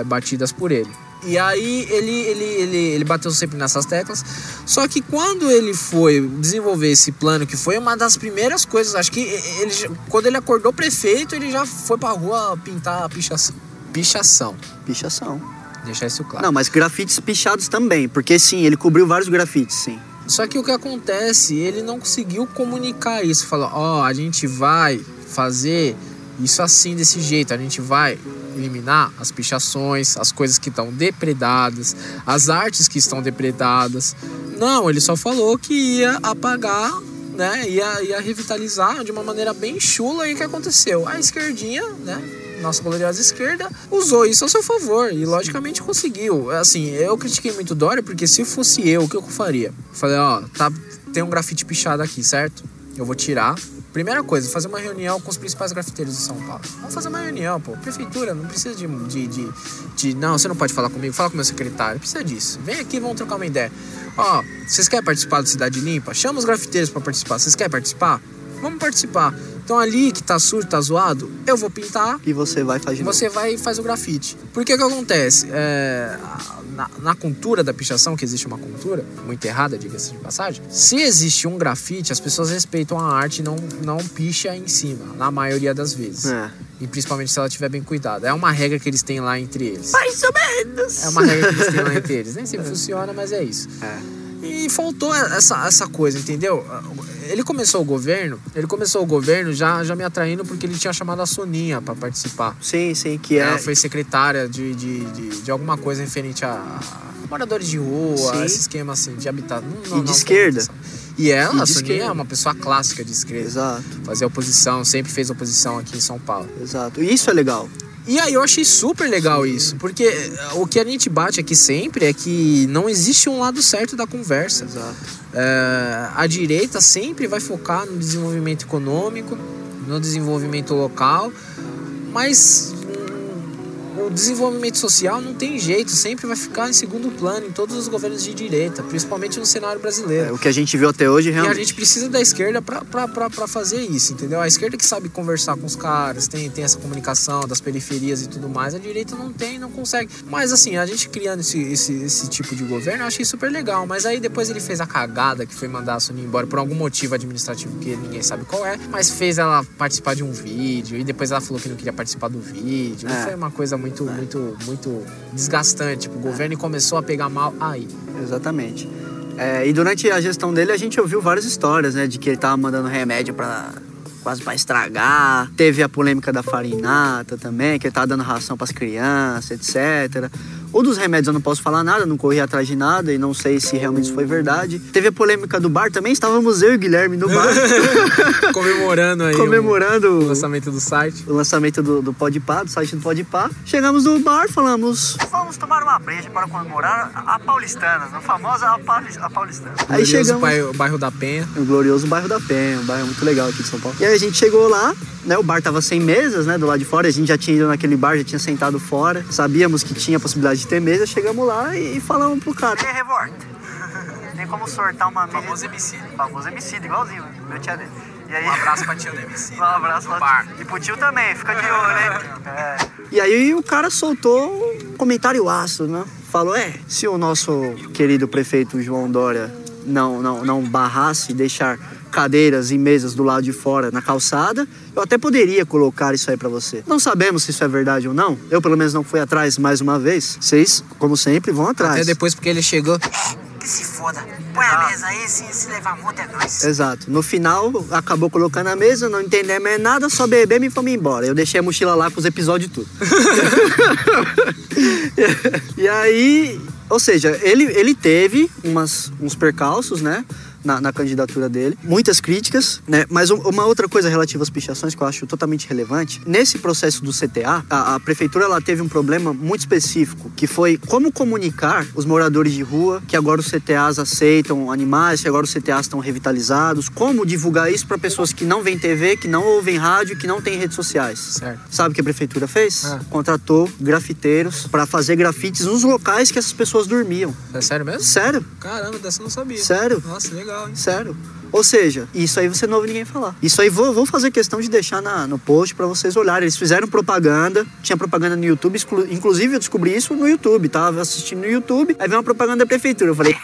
batidas por ele. E aí ele bateu sempre nessas teclas. Só que quando ele foi desenvolver esse plano, que foi uma das primeiras coisas, acho que quando ele acordou prefeito, ele já foi pra rua pintar a pichação. Pichação. Deixar isso claro. Não, mas grafites pichados também, porque sim, ele cobriu vários grafites, sim. Só que o que acontece, ele não conseguiu comunicar isso. Falar, a gente vai fazer isso assim, desse jeito. A gente vai eliminar as pichações, as coisas que estão depredadas, as artes que estão depredadas. Não, ele só falou que ia apagar, né? Ia revitalizar de uma maneira bem chula. E o que aconteceu? A esquerdinha, né? Nossa gloriosa esquerda usou isso a seu favor e logicamente conseguiu. Assim, eu critiquei muito o Dória porque se fosse eu, o que eu faria? Falei, tem um grafite pichado aqui, certo? Eu vou tirar. Primeira coisa, fazer uma reunião com os principais grafiteiros de São Paulo. Vamos fazer uma reunião, pô. Prefeitura, não precisa de não, você não pode falar comigo, fala com o meu secretário. Precisa disso. Vem aqui, vamos trocar uma ideia. Vocês querem participar do Cidade Limpa? Chama os grafiteiros pra participar. Vocês querem participar? Vamos participar. Então ali que tá sujo, tá zoado, eu vou pintar. E você vai fazer. Você vai e faz o grafite. Porque o que acontece? Na cultura da pichação, que existe uma cultura muito errada, diga-se de passagem, se existe um grafite, as pessoas respeitam a arte e não picha em cima, na maioria das vezes. E principalmente se ela estiver bem cuidada. É uma regra que eles têm lá entre eles. Mais ou menos. É uma regra que eles têm lá entre eles. Nem sempre funciona, mas é isso. E faltou essa coisa, entendeu? Ele começou o governo já me atraindo porque ele tinha chamado a Soninha pra participar. Sim, que ela foi secretária de alguma coisa referente a moradores de rua, esse esquema assim, de habitat. E de esquerda. E ela, a Soninha, é uma pessoa clássica de esquerda. Exato. Fazia oposição, sempre fez oposição aqui em São Paulo. Exato. E isso é legal. E aí eu achei super legal isso, porque o que a gente bate aqui sempre é que não existe um lado certo da conversa. Exato. A direita sempre vai focar no desenvolvimento econômico, no desenvolvimento local, mas o desenvolvimento social não tem jeito, sempre vai ficar em segundo plano em todos os governos de direita, principalmente no cenário brasileiro. O que a gente viu até hoje, realmente. E a gente precisa da esquerda pra fazer isso, entendeu? A esquerda que sabe conversar com os caras, tem essa comunicação das periferias e tudo mais, a direita não tem, não consegue. Mas assim, a gente criando esse tipo de governo, eu achei super legal. Mas aí depois ele fez a cagada que foi mandar a Soninha embora por algum motivo administrativo que ninguém sabe qual é, mas fez ela participar de um vídeo e depois ela falou que não queria participar do vídeo. E foi uma coisa muito desgastante pro governo e começou a pegar mal aí. Exatamente. E durante a gestão dele a gente ouviu várias histórias, né? De que ele tava mandando remédio quase pra estragar. Teve a polêmica da farinata também, que ele tava dando ração pras crianças, etc. O dos remédios eu não posso falar nada, não corri atrás de nada e não sei se realmente isso foi verdade. Teve a polêmica do bar também, estávamos eu e o Guilherme no bar. Comemorando aí o lançamento do site. O lançamento do Podpah, do site do Podpah. Chegamos no bar, falamos... Vamos tomar uma breja para comemorar a Paulistana, a famosa a Paulistana. Aí chegamos... O bairro da Penha. O glorioso bairro da Penha, um bairro muito legal aqui de São Paulo. E aí a gente chegou lá, né? O bar tava sem mesas, né? Do lado de fora, a gente já tinha ido naquele bar, já tinha sentado fora. Sabíamos que tinha a possibilidade de ter mesa, chegamos lá e falamos pro cara. E aí, Revolta, tem como sortar uma mesa? Famoso MC, igualzinho, meu tia dele. E aí... Um abraço pra tia do MC. Um abraço pra tia. E pro tio também, fica de olho, hein? E aí o cara soltou um comentário ácido, né? Falou, se o nosso querido prefeito João Dória não barrasse, deixar cadeiras e mesas do lado de fora na calçada, eu até poderia colocar isso aí pra você. Não sabemos se isso é verdade ou não. Eu pelo menos não fui atrás mais uma vez. Vocês, como sempre, vão atrás. Até depois porque ele chegou... Que se foda. Põe a mesa aí, se levar multa é nóis. Exato. No final, acabou colocando a mesa, não entendemos mais nada, só bebemos e fomos embora. Eu deixei a mochila lá com os episódios e tudo. E aí... Ou seja, ele teve uns percalços, né? na candidatura dele. Muitas críticas, né? Mas uma outra coisa relativa às pichações que eu acho totalmente relevante, nesse processo do CTA, a prefeitura ela teve um problema muito específico, que foi como comunicar os moradores de rua que agora os CTAs aceitam animais, que agora os CTAs estão revitalizados, como divulgar isso para pessoas que não veem TV, que não ouvem rádio, que não têm redes sociais. Certo. Sabe o que a prefeitura fez? Contratou grafiteiros para fazer grafites nos locais que essas pessoas dormiam. É sério mesmo? Sério. Caramba, dessa eu não sabia. Sério. Nossa, legal, hein? Sério. Ou seja, isso aí você não ouve ninguém falar. Isso aí vou fazer questão de deixar no post pra vocês olharem. Eles fizeram propaganda, tinha propaganda no YouTube, inclusive eu descobri isso no YouTube, tava assistindo no YouTube, aí veio uma propaganda da prefeitura, eu falei...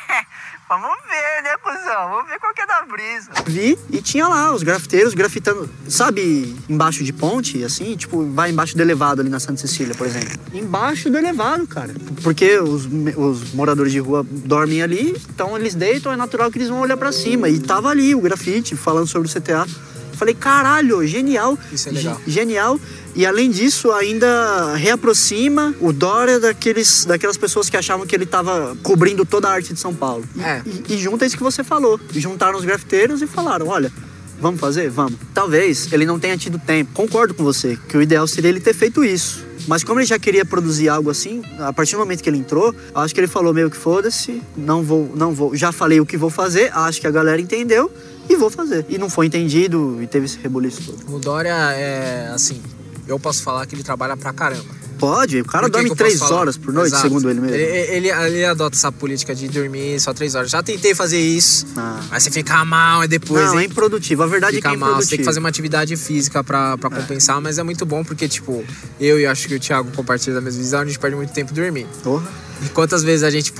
Vamos ver, né, cuzão? Vamos ver qual que é da brisa. Vi e tinha lá os grafiteiros grafitando, sabe, embaixo de ponte, assim, tipo, vai embaixo do elevado ali na Santa Cecília, por exemplo. Embaixo do elevado, cara. Porque os moradores de rua dormem ali, então eles deitam, é natural que eles vão olhar pra cima. E tava ali o grafite falando sobre o CTA. Falei, caralho, genial. Isso é legal. Genial. E além disso, ainda reaproxima o Dória daquelas pessoas que achavam que ele estava cobrindo toda a arte de São Paulo. E junta isso que você falou. Juntaram os grafiteiros e falaram, olha, vamos fazer? Vamos. Talvez ele não tenha tido tempo. Concordo com você, que o ideal seria ele ter feito isso. Mas como ele já queria produzir algo assim, a partir do momento que ele entrou, acho que ele falou meio que foda-se, não vou, já falei o que vou fazer, acho que a galera entendeu e vou fazer. E não foi entendido e teve esse rebuliço todo. O Dória é, assim, eu posso falar que ele trabalha pra caramba. Pode, o cara dorme 3 horas por noite, Exato. segundo ele mesmo. Ele adota essa política de dormir só 3 horas. Já tentei fazer isso, mas você fica mal e depois... Não, é improdutivo. A verdade é que é improdutivo. Você tem que fazer uma atividade física pra compensar, mas é muito bom porque, tipo, eu e acho que o Thiago compartilham da mesma visão, a gente perde muito tempo dormindo. Porra. E quantas vezes a gente,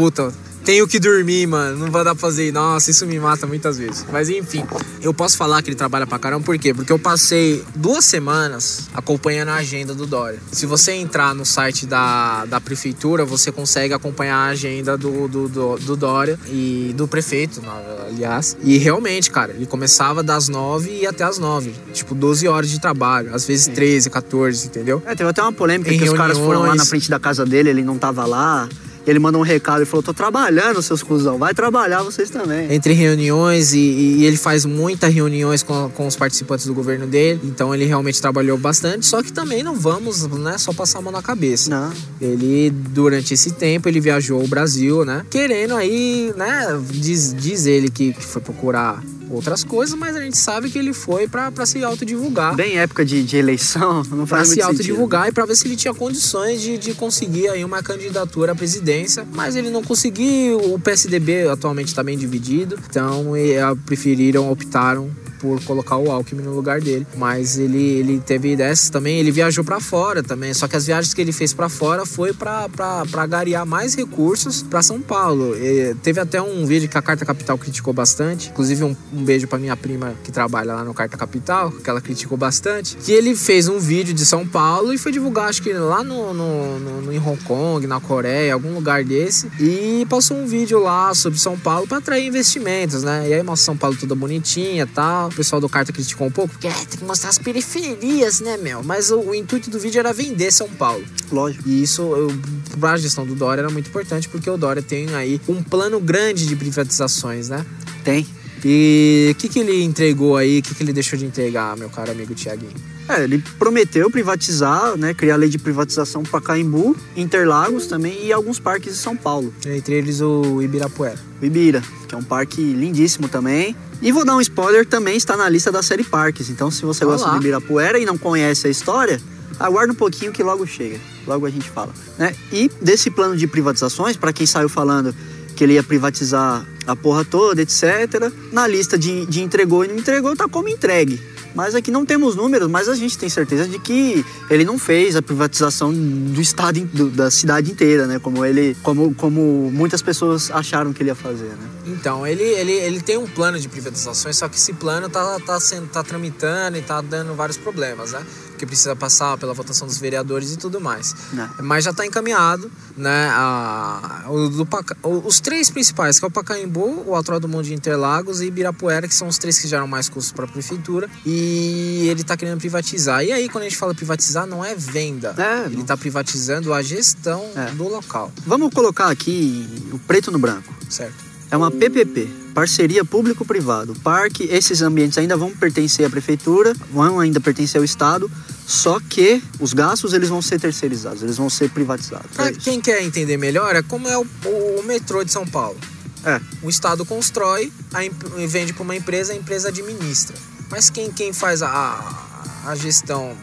tenho que dormir, mano, não vai dar pra fazer. Nossa, isso me mata muitas vezes. Mas enfim, eu posso falar que ele trabalha pra caramba, por quê? Porque eu passei 2 semanas acompanhando a agenda do Dória. Se você entrar no site da prefeitura, você consegue acompanhar a agenda do Dória e do prefeito, aliás. E realmente, cara, ele começava das 9 e ia até as 9. Tipo, 12 horas de trabalho, às vezes 13, 14, entendeu? Teve até uma polêmica que os caras foram lá na frente da casa dele, ele não tava lá. Ele mandou um recado e falou, tô trabalhando, seus cuzão, vai trabalhar vocês também. Entre reuniões e ele faz muitas reuniões com os participantes do governo dele, então ele realmente trabalhou bastante, só que também não vamos, né, só passar a mão na cabeça. Não. Ele, durante esse tempo, ele viajou o Brasil, né, querendo aí, né, diz ele que foi procurar outras coisas, mas a gente sabe que ele foi pra se autodivulgar. Bem época de eleição, não faz muito sentido. Pra se autodivulgar e pra ver se ele tinha condições de conseguir aí uma candidatura à presidência, mas ele não conseguiu. O PSDB atualmente tá bem dividido, então optaram por colocar o Alckmin no lugar dele. Mas ele teve dessas também, ele viajou pra fora também, só que as viagens que ele fez pra fora foi pra garear mais recursos pra São Paulo. E teve até um vídeo que a Carta Capital criticou bastante, inclusive um beijo pra minha prima que trabalha lá no Carta Capital, que ela criticou bastante, que ele fez um vídeo de São Paulo e foi divulgar, acho que lá em Hong Kong, na Coreia, algum lugar desse, e passou um vídeo lá sobre São Paulo pra atrair investimentos, né? E aí mostra São Paulo toda bonitinha e tal. O pessoal do Carta criticou um pouco, porque tem que mostrar as periferias, né, meu? Mas o intuito do vídeo era vender São Paulo. Lógico. E isso, pra gestão do Dória, era muito importante, porque o Dória tem aí um plano grande de privatizações, né? Tem. E o que ele entregou aí, o que ele deixou de entregar, meu caro amigo Thiaguinho? Ele prometeu privatizar, né, criar a lei de privatização para Pacaembu, Interlagos também e alguns parques de São Paulo. Entre eles o Ibirapuera. O Ibira, que é um parque lindíssimo também. E vou dar um spoiler, também está na lista da série Parques. Então, se você gosta do Ibirapuera e não conhece a história, aguarda um pouquinho que logo chega. Logo a gente fala, né? E desse plano de privatizações, para quem saiu falando que ele ia privatizar a porra toda, etc., na lista de entregou e não entregou, tá como entregue. Mas aqui não temos números, mas a gente tem certeza de que ele não fez a privatização do estado, da cidade inteira, né? Como muitas pessoas acharam que ele ia fazer, né? Então, ele tem um plano de privatizações, só que esse plano tá tramitando e tá dando vários problemas, né? Que precisa passar pela votação dos vereadores e tudo mais. Não. Mas já está encaminhado, né? Os 3 principais, que é o Pacaembu, o Autódromo do Mundo de Interlagos e Ibirapuera, que são os 3 que geram mais custos para a prefeitura. E ele está querendo privatizar. E aí, quando a gente fala privatizar, não é venda. Ele está privatizando a gestão do local. Vamos colocar aqui o preto no branco. Certo. É uma PPP, parceria público-privado. O parque, esses ambientes ainda vão pertencer à prefeitura, vão ainda pertencer ao estado, só que os gastos eles vão ser terceirizados, eles vão ser privatizados. Pra quem quer entender melhor, é como é o metrô de São Paulo. O estado constrói, vende para uma empresa, a empresa administra. Mas quem faz a gestão,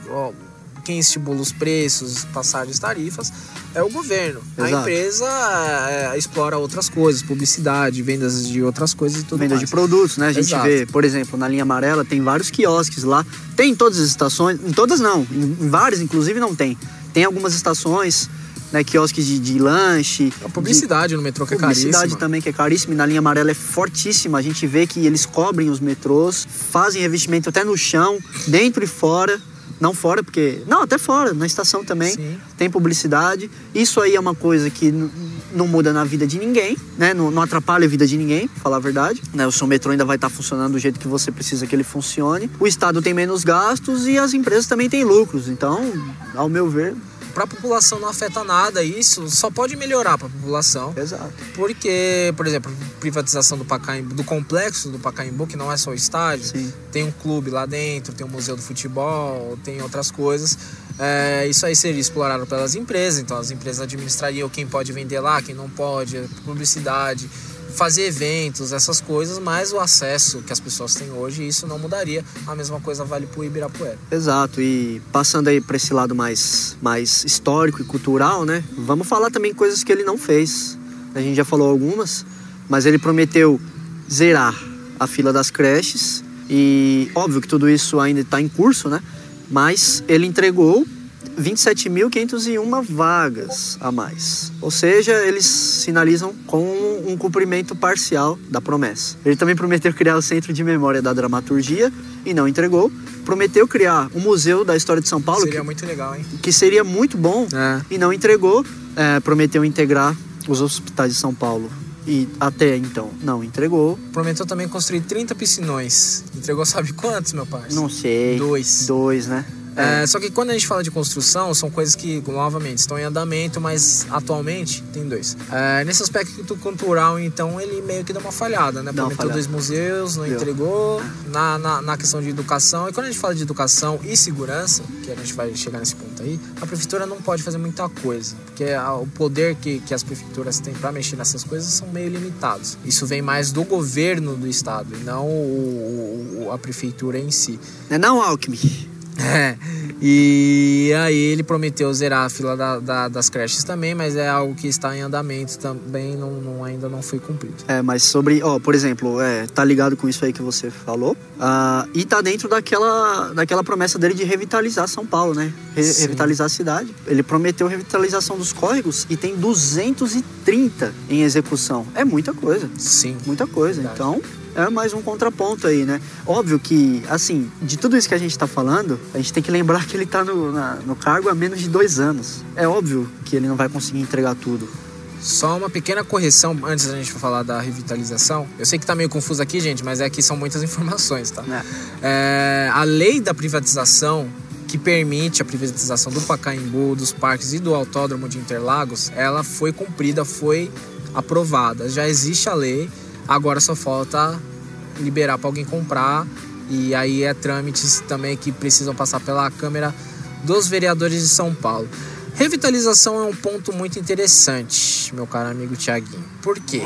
quem estipula os preços, passagens, tarifas, é o governo. Exato. A empresa explora outras coisas, publicidade, vendas de outras coisas e tudo Venda mais. de produtos, né? A gente Exato. vê, por exemplo, na linha amarela tem vários quiosques lá. Tem em todas as estações, em todas não, em várias inclusive não tem. Tem algumas estações, né, quiosques de lanche. A publicidade no metrô que é caríssima. Publicidade também que é caríssima, e na linha amarela é fortíssima. A gente vê que eles cobrem os metrôs, fazem revestimento até no chão, dentro e fora. Não fora, porque... Não, até fora, na estação também. Sim. Tem publicidade. Isso aí é uma coisa que não muda na vida de ninguém, né? Não atrapalha a vida de ninguém, pra falar a verdade. Né? O seu metrô ainda vai estar funcionando do jeito que você precisa que ele funcione. O estado tem menos gastos e as empresas também têm lucros. Então, ao meu ver... Para a população não afeta nada isso, só pode melhorar para a população. Exato. Porque, por exemplo, privatização do complexo do Pacaembu, que não é só o estádio, Sim. tem um clube lá dentro, tem um museu do futebol, tem outras coisas. Isso aí seria explorado pelas empresas, então as empresas administrariam quem pode vender lá, quem não pode, publicidade, fazer eventos, essas coisas, mas o acesso que as pessoas têm hoje, isso não mudaria. A mesma coisa vale para o Ibirapuera. Exato, e passando aí para esse lado mais histórico e cultural, né? Vamos falar também coisas que ele não fez. A gente já falou algumas, mas ele prometeu zerar a fila das creches e óbvio que tudo isso ainda está em curso, né? Mas ele entregou 27.501 vagas a mais. Ou seja, eles sinalizam com um cumprimento parcial da promessa. Ele também prometeu criar o Centro de Memória da Dramaturgia e não entregou. Prometeu criar um Museu da História de São Paulo. Seria muito legal, hein? Que seria muito bom e não entregou. Prometeu integrar os hospitais de São Paulo e até então não entregou. Prometeu também construir 30 piscinões. Entregou sabe quantos, meu pai? Não sei. 2, né? Só que quando a gente fala de construção, são coisas que, novamente, estão em andamento, mas atualmente tem 2. Nesse aspecto cultural, então, ele meio que deu uma falhada, né? Prometeu 2 museus, não entregou. Na questão de educação, e quando a gente fala de educação e segurança, que a gente vai chegar nesse ponto aí, a prefeitura não pode fazer muita coisa, porque o poder que as prefeituras têm para mexer nessas coisas são meio limitados. Isso vem mais do governo do estado, e não a prefeitura em si. Não, Alckmin. E aí ele prometeu zerar a fila das creches também, mas é algo que está em andamento também, ainda não foi cumprido. Mas sobre, por exemplo, tá ligado com isso aí que você falou, e tá dentro daquela promessa dele de revitalizar São Paulo, né? Revitalizar a cidade. Ele prometeu revitalização dos córregos e tem 230 em execução. É muita coisa. Sim. Muita coisa. Verdade. Então, é mais um contraponto aí, né? Óbvio que, assim, de tudo isso que a gente tá falando, a gente tem que lembrar que ele tá no cargo há menos de 2 anos. É óbvio que ele não vai conseguir entregar tudo. Só uma pequena correção antes da gente falar da revitalização. Eu sei que tá meio confuso aqui, gente, mas aqui são muitas informações, tá? A lei da privatização, que permite a privatização do Pacaembu, dos parques e do Autódromo de Interlagos, ela foi cumprida, foi aprovada. Já existe a lei. Agora só falta liberar para alguém comprar, e aí trâmites também que precisam passar pela Câmara dos Vereadores de São Paulo. Revitalização é um ponto muito interessante, meu caro amigo Thiaguinho. Por quê?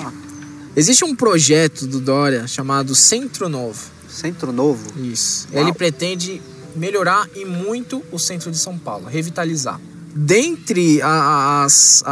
Existe um projeto do Dória chamado Centro Novo. Centro Novo? Isso. Uau. Ele pretende melhorar e muito o centro de São Paulo, revitalizar. Dentre as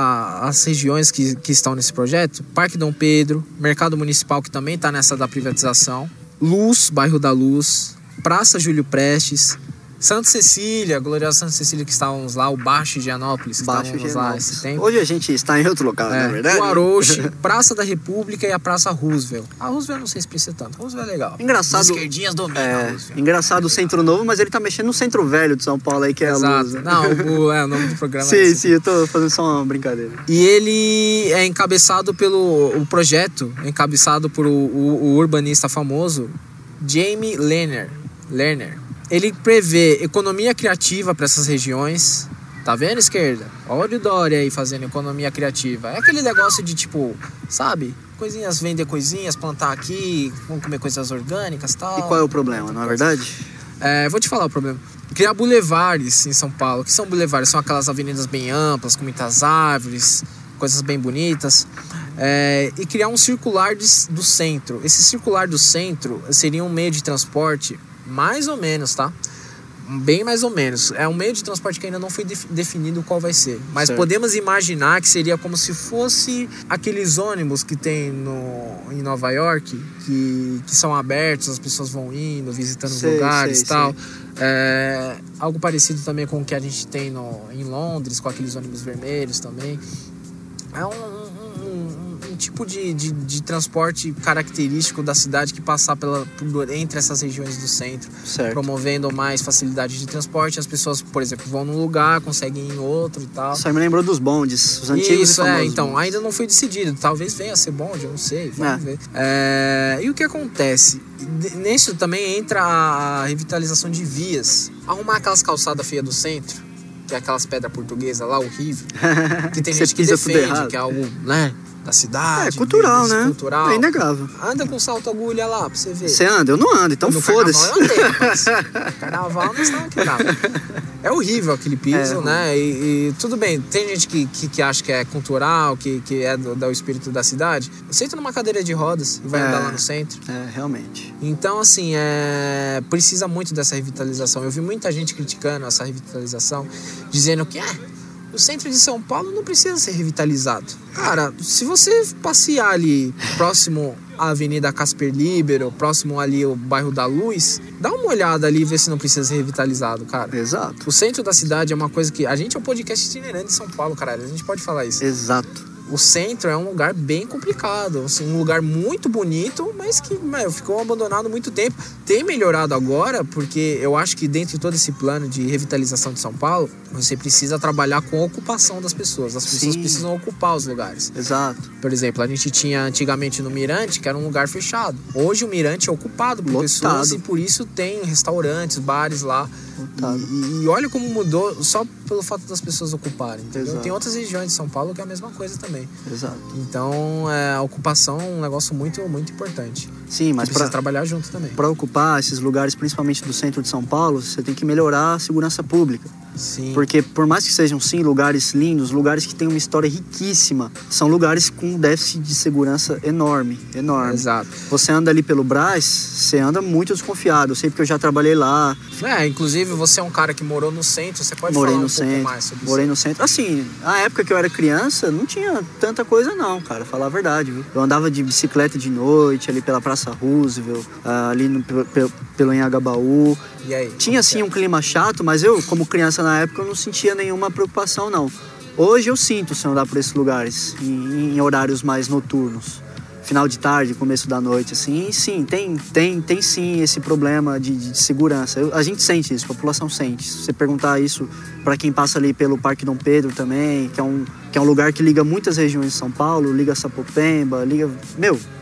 regiões que estão nesse projeto, Parque Dom Pedro, Mercado Municipal, que também está nessa da privatização, Luz, bairro da Luz, Praça Júlio Prestes, Santa Cecília, gloriosa Santa Cecília, que estávamos lá, o Baixo Higienópolis, que estávamos lá esse tempo. Hoje a gente está em outro local, na verdade. O Arouche, Praça da República e a Praça Roosevelt. A Roosevelt não sei se precisa tanto, a Roosevelt é legal. Engraçado. As esquerdinhas dominam a Roosevelt. Engraçado o Centro Novo, mas ele tá mexendo no Centro Velho de São Paulo aí, que é a Luz. Né? Não, o nome do programa sim, eu tô fazendo só uma brincadeira. E ele é encabeçado o projeto é encabeçado por o urbanista famoso Jamie Lerner. Ele prevê economia criativa para essas regiões. Tá vendo, esquerda? Olha o Dória aí fazendo economia criativa. É aquele negócio de tipo, sabe? coisinhas, vender coisinhas, plantar aqui, vamos comer coisas orgânicas e tal. E qual é o problema, não é verdade? Vou te falar o problema. Criar bulevares em São Paulo. O que são bulevares? São aquelas avenidas bem amplas, com muitas árvores, coisas bem bonitas. E criar um circular do centro. Esse circular do centro seria um meio de transporte, mais ou menos, tá? Bem mais ou menos. É um meio de transporte que ainda não foi definido qual vai ser. Mas certo. Podemos imaginar que seria como se fosse aqueles ônibus que tem em Nova York, que são abertos, as pessoas vão indo, visitando os lugares e tal. Algo parecido também com o que a gente tem em Londres, com aqueles ônibus vermelhos também. É um tipo de transporte característico da cidade que passar entre essas regiões do centro, certo. Promovendo mais facilidade de transporte. As pessoas, por exemplo, vão num lugar, conseguem ir em outro e tal. Isso aí me lembrou dos bondes, os antigos e famosos. Então, bondes. Ainda não foi decidido. Talvez venha a ser bonde, eu não sei. Vamos ver. E o que acontece? Nisso também entra a revitalização de vias. Arrumar aquelas calçadas feias do centro, que é aquelas pedras portuguesas lá, horrível. Que tem gente que defende, que é algo, né, da cidade. É cultural, né? Cultural. É inegável. Anda com salto agulha lá, pra você ver. Você anda? Eu não ando, então foda-se. Carnaval eu andei, rapaz. Carnaval nós estamos quebrados. É horrível aquele piso, né? E tudo bem, tem gente que acha que é cultural, que é do espírito da cidade. Senta numa cadeira de rodas e vai andar lá no centro. Realmente. Então, assim, precisa muito dessa revitalização. Eu vi muita gente criticando essa revitalização, dizendo que o centro de São Paulo não precisa ser revitalizado. Cara, se você passear ali próximo à Avenida Casper Libero, próximo ali ao bairro da Luz, dá uma olhada ali e vê se não precisa ser revitalizado, cara. Exato. O centro da cidade é uma coisa que... A gente é um podcast itinerante de São Paulo, caralho. A gente pode falar isso. Exato. O centro é um lugar bem complicado, assim, um lugar muito bonito, mas que ficou abandonado há muito tempo. Tem melhorado agora, porque eu acho que dentro de todo esse plano de revitalização de São Paulo, você precisa trabalhar com a ocupação das pessoas. As pessoas precisam ocupar os lugares. Exato. Por exemplo, a gente tinha antigamente no Mirante, que era um lugar fechado. Hoje o Mirante é ocupado por pessoas e por isso tem restaurantes, bares lá. E olha como mudou só pelo fato das pessoas ocuparem, entendeu? Tem outras regiões de São Paulo que é a mesma coisa também. Exato. Então, a ocupação é um negócio muito, muito importante. Sim, mas precisa trabalhar junto também. Para ocupar esses lugares, principalmente do centro de São Paulo, você tem que melhorar a segurança pública. Sim. Porque por mais que sejam, sim, lugares lindos, lugares que têm uma história riquíssima, são lugares com um déficit de segurança enorme. Exato. Você anda ali pelo Brás, você anda muito desconfiado. Eu sei porque eu já trabalhei lá. Inclusive você é um cara que morou no centro, você pode falar um pouco mais sobre isso? Morei no centro. Assim, na época que eu era criança, não tinha tanta coisa não, cara, falar a verdade, viu? Eu andava de bicicleta de noite, ali pela Praça Roosevelt, ali pelo Anhangabaú. E aí? Tinha sim um clima chato, mas eu, como criança na época, eu não sentia nenhuma preocupação, não. Hoje eu sinto se eu andar por esses lugares, em horários mais noturnos. Final de tarde, começo da noite, assim. E sim, tem sim esse problema de segurança. A gente sente isso, a população sente. Se você perguntar isso para quem passa ali pelo Parque Dom Pedro também, que é um lugar que liga muitas regiões de São Paulo, liga Sapopemba,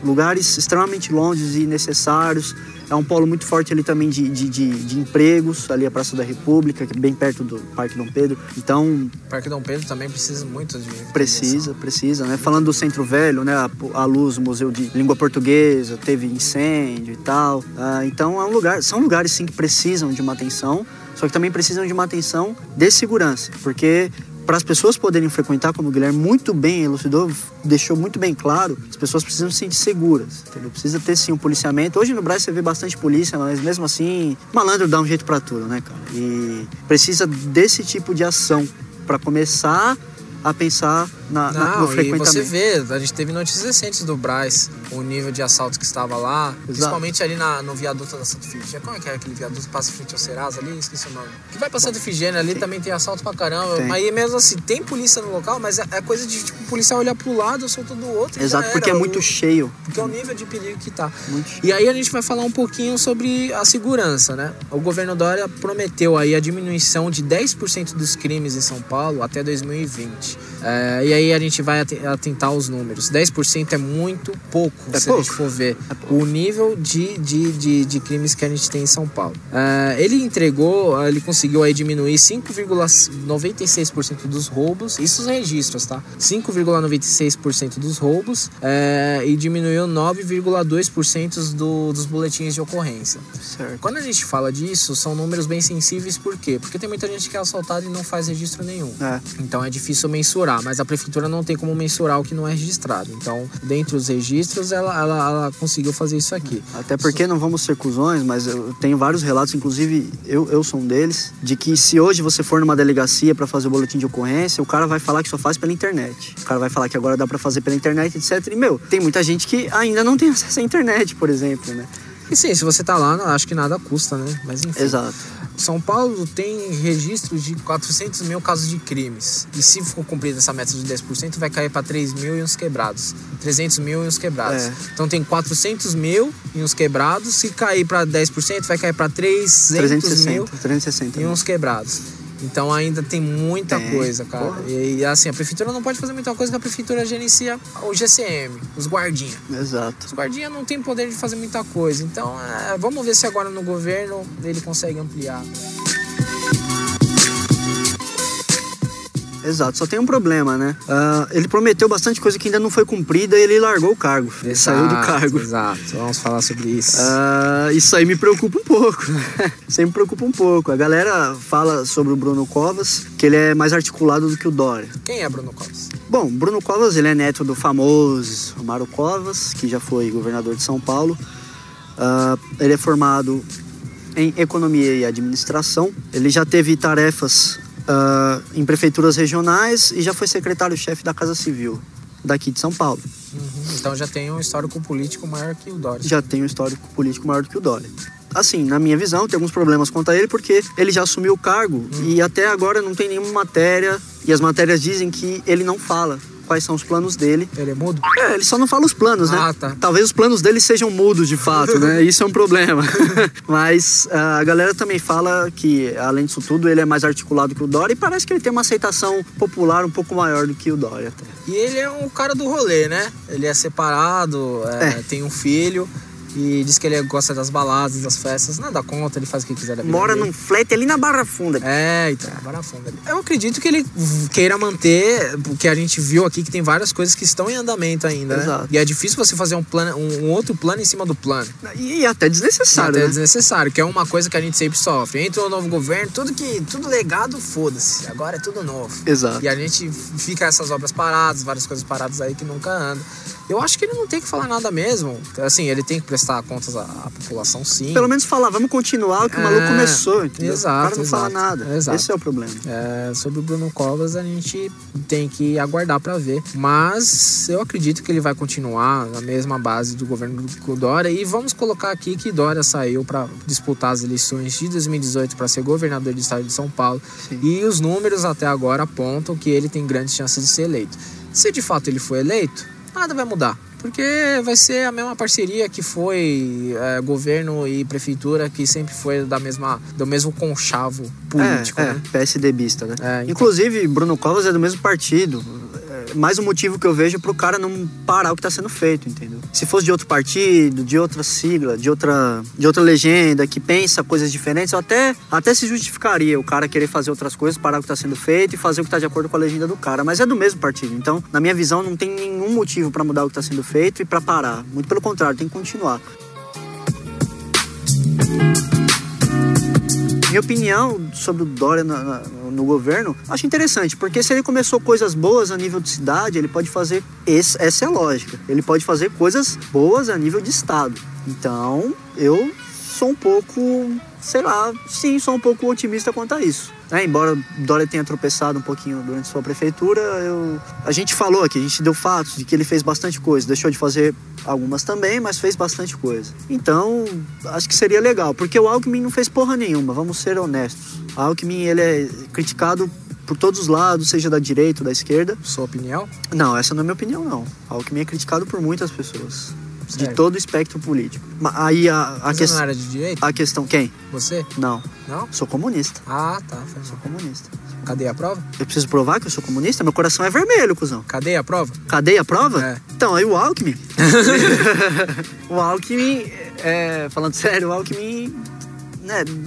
lugares extremamente longes e necessários. É um polo muito forte ali também de empregos, ali a Praça da República, que é bem perto do Parque Dom Pedro. Então... O Parque Dom Pedro também precisa muito de... Precisa, né? Falando do Centro Velho, né? A Luz, o Museu de Língua Portuguesa, teve incêndio e tal. Então são lugares sim que precisam de uma atenção, só que também precisam de uma atenção de segurança, porque... Para as pessoas poderem frequentar, como o Guilherme muito bem elucidou, deixou muito bem claro, as pessoas precisam se sentir seguras, entendeu? Precisa ter sim um policiamento. Hoje no Brasil você vê bastante polícia, mas mesmo assim, malandro dá um jeito para tudo, né, cara? E precisa desse tipo de ação para começar a pensar no frequentamento. E você vê, a gente teve notícias recentes do Brás, o nível de assaltos que estava lá. Exato. Principalmente ali no viaduto da Santa Efigênia. Como é que é aquele viaduto que passa frente ao Serasa ali? Esqueci o nome. Que vai pra Santa Efigênia ali, também tem assalto pra caramba. Aí mesmo assim, tem polícia no local, mas é coisa de tipo, o policial olhar pro lado, solta do outro. Exato, porque é muito cheio. Porque é o nível de perigo que tá. E aí a gente vai falar um pouquinho sobre a segurança, né? O governo Dória prometeu aí a diminuição de 10% dos crimes em São Paulo até 2020. internet. E aí a gente vai atentar aos números. 10% é muito pouco, a gente for ver o nível de crimes que a gente tem em São Paulo. Ele conseguiu aí diminuir 5,96% dos roubos, isso os registros, tá? 5,96% dos roubos e diminuiu 9,2% dos boletins de ocorrência. Certo. Quando a gente fala disso, são números bem sensíveis, por quê? Porque tem muita gente que é assaltada e não faz registro nenhum. Então é difícil mensurar, mas a prefeitura não tem como mensurar o que não é registrado. Então, dentre os registros, ela conseguiu fazer isso aqui. Até porque não vamos ser cuzões, mas eu tenho vários relatos, inclusive eu sou um deles, de que se hoje você for numa delegacia para fazer o boletim de ocorrência, o cara vai falar que só faz pela internet. O cara vai falar que agora dá para fazer pela internet, etc. E, tem muita gente que ainda não tem acesso à internet, por exemplo, né? E sim, se você tá lá, acho que nada custa, né? Mas enfim. Exato. São Paulo tem registros de 400 mil casos de crimes. E se for cumprida essa meta de 10%, vai cair para 3 mil e uns quebrados. 300 mil e uns quebrados. Então tem 400 mil e uns quebrados. Se cair para 10%, vai cair para 360 mil e uns quebrados. Então ainda tem muita coisa, cara. E assim, a prefeitura não pode fazer muita coisa, que a prefeitura gerencia o GCM, os guardinhas. Exato. Os guardinhas não têm poder de fazer muita coisa. Então, vamos ver se agora no governo ele consegue ampliar. Exato, só tem um problema, né? Ele prometeu bastante coisa que ainda não foi cumprida e ele largou o cargo. Ele saiu do cargo. Exato, vamos falar sobre isso. Isso aí me preocupa um pouco. Isso aí me preocupa um pouco. A galera fala sobre o Bruno Covas, que ele é mais articulado do que o Dória. Quem é Bruno Covas? Bom, Bruno Covas, ele é neto do famoso Mário Covas, que já foi governador de São Paulo. Ele é formado em economia e administração. Ele já teve tarefas em prefeituras regionais e já foi secretário-chefe da Casa Civil daqui de São Paulo. Então já tem um histórico político maior que o Dória. Já tem um histórico político maior do que o Dória. Assim, na minha visão, tem alguns problemas quanto a ele, porque ele já assumiu o cargo e até agora não tem nenhuma matéria, e as matérias dizem que ele não fala quais são os planos dele. Ele é mudo? Ele só não fala os planos, né? Tá. Talvez os planos dele sejam mudos, de fato, né? Isso é um problema. Mas a galera também fala que, além disso tudo, ele é mais articulado que o Dória e parece que ele tem uma aceitação popular um pouco maior do que o Dória até. E ele é um cara do rolê, né? Ele é separado, tem um filho. E diz que ele gosta das baladas, das festas. Nada contra, ele faz o que quiser da vida. Mora num flat ali na Barra Funda. Então, na Barra Funda. Eu acredito que ele queira manter, porque a gente viu aqui que tem várias coisas que estão em andamento ainda, Exato. Né? E é difícil você fazer um outro plano em cima do plano. E até desnecessário, até né? desnecessário, que é uma coisa que a gente sempre sofre. Entra um novo governo, tudo legado, foda-se. Agora é tudo novo. Exato. E a gente fica essas obras paradas, várias coisas paradas aí que nunca andam. Eu acho que ele não tem que falar nada mesmo. Assim, ele tem que prestar contas à população, sim. Pelo menos falar, vamos continuar o que o maluco começou, entendeu? Exato, o cara não fala nada. Exato. Esse é o problema. Sobre o Bruno Covas, a gente tem que aguardar para ver. Mas eu acredito que ele vai continuar na mesma base do governo do Dória. E vamos colocar aqui que Dória saiu para disputar as eleições de 2018 para ser governador do estado de São Paulo. Sim. E os números até agora apontam que ele tem grandes chances de ser eleito. Se de fato ele for eleito, nada vai mudar, porque vai ser a mesma parceria que foi governo e prefeitura, que sempre foi do mesmo conchavo político, né? PSDBista, né? Então. Inclusive, Bruno Covas é do mesmo partido. Mais um motivo que eu vejo pro cara não parar o que tá sendo feito, entendeu? Se fosse de outro partido, de outra sigla, de outra legenda, que pensa coisas diferentes, eu até se justificaria o cara querer fazer outras coisas, parar o que tá sendo feito e fazer o que tá de acordo com a legenda do cara. Mas é do mesmo partido, então, na minha visão, não tem nenhum motivo pra mudar o que tá sendo feito e pra parar. Muito pelo contrário, tem que continuar. Minha opinião sobre o Dória no governo, acho interessante, porque se ele começou coisas boas a nível de cidade, ele pode fazer, essa é a lógica, ele pode fazer coisas boas a nível de estado. Então, eu sou um pouco, sou um pouco otimista quanto a isso. Embora Dória tenha tropeçado um pouquinho durante sua prefeitura, a gente falou aqui, a gente deu fatos de que ele fez bastante coisa, deixou de fazer algumas também, mas fez bastante coisa. Então, acho que seria legal, porque o Alckmin não fez porra nenhuma, vamos ser honestos. O Alckmin, ele é criticado por todos os lados, seja da direita ou da esquerda. Sua opinião? Não, essa não é minha opinião, não. O Alckmin é criticado por muitas pessoas. Certo. De todo o espectro político. Aí Você não era de direita? A questão, quem? Você? Não. Não? Sou comunista. Tá. Sou comunista. Cadeia a prova? Eu preciso provar que eu sou comunista? Meu coração é vermelho, cuzão. Cadeia a prova? Cadeia a prova? É. Então, aí o Alckmin... o Alckmin, falando sério, o Alckmin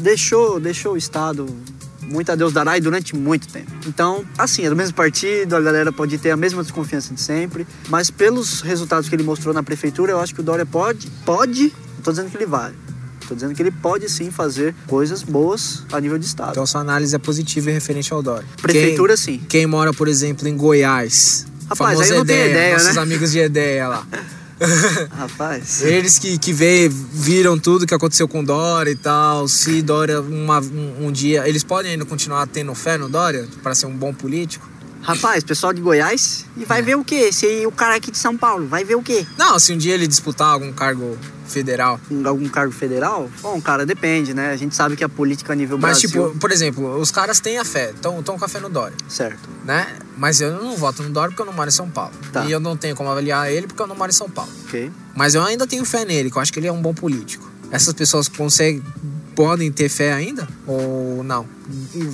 deixou o Estado muito a Deus dará e durante muito tempo. Então, assim, é do mesmo partido, a galera pode ter a mesma desconfiança de sempre, mas pelos resultados que ele mostrou na prefeitura, eu acho que o Dória pode, não tô dizendo que ele vai, tô dizendo que ele pode sim fazer coisas boas a nível de Estado. Então sua análise é positiva e referente ao Dória. Prefeitura, sim. Quem mora, por exemplo, em Goiás, rapaz, aí eu não tenho ideia, nossos né? amigos de Edéia lá. Rapaz, Eles que viram tudo que aconteceu com o Dória e tal, se Dória um dia, eles podem ainda continuar tendo fé no Dória para ser um bom político? pessoal de Goiás, e vai ver o quê? Se o cara aqui de São Paulo, vai ver o quê? Não, se um dia ele disputar algum cargo federal. Algum cargo federal? Bom, cara, depende, né? A gente sabe que a política a nível Mas, Brasil... tipo, por exemplo, os caras têm a fé, estão com a fé no Dória. Certo. Né? Mas eu não voto no Dória porque eu não moro em São Paulo. Tá. E eu não tenho como avaliar ele porque eu não moro em São Paulo. Ok. Mas eu ainda tenho fé nele, que eu acho que ele é um bom político. Essas pessoas podem ter fé ainda? Ou não?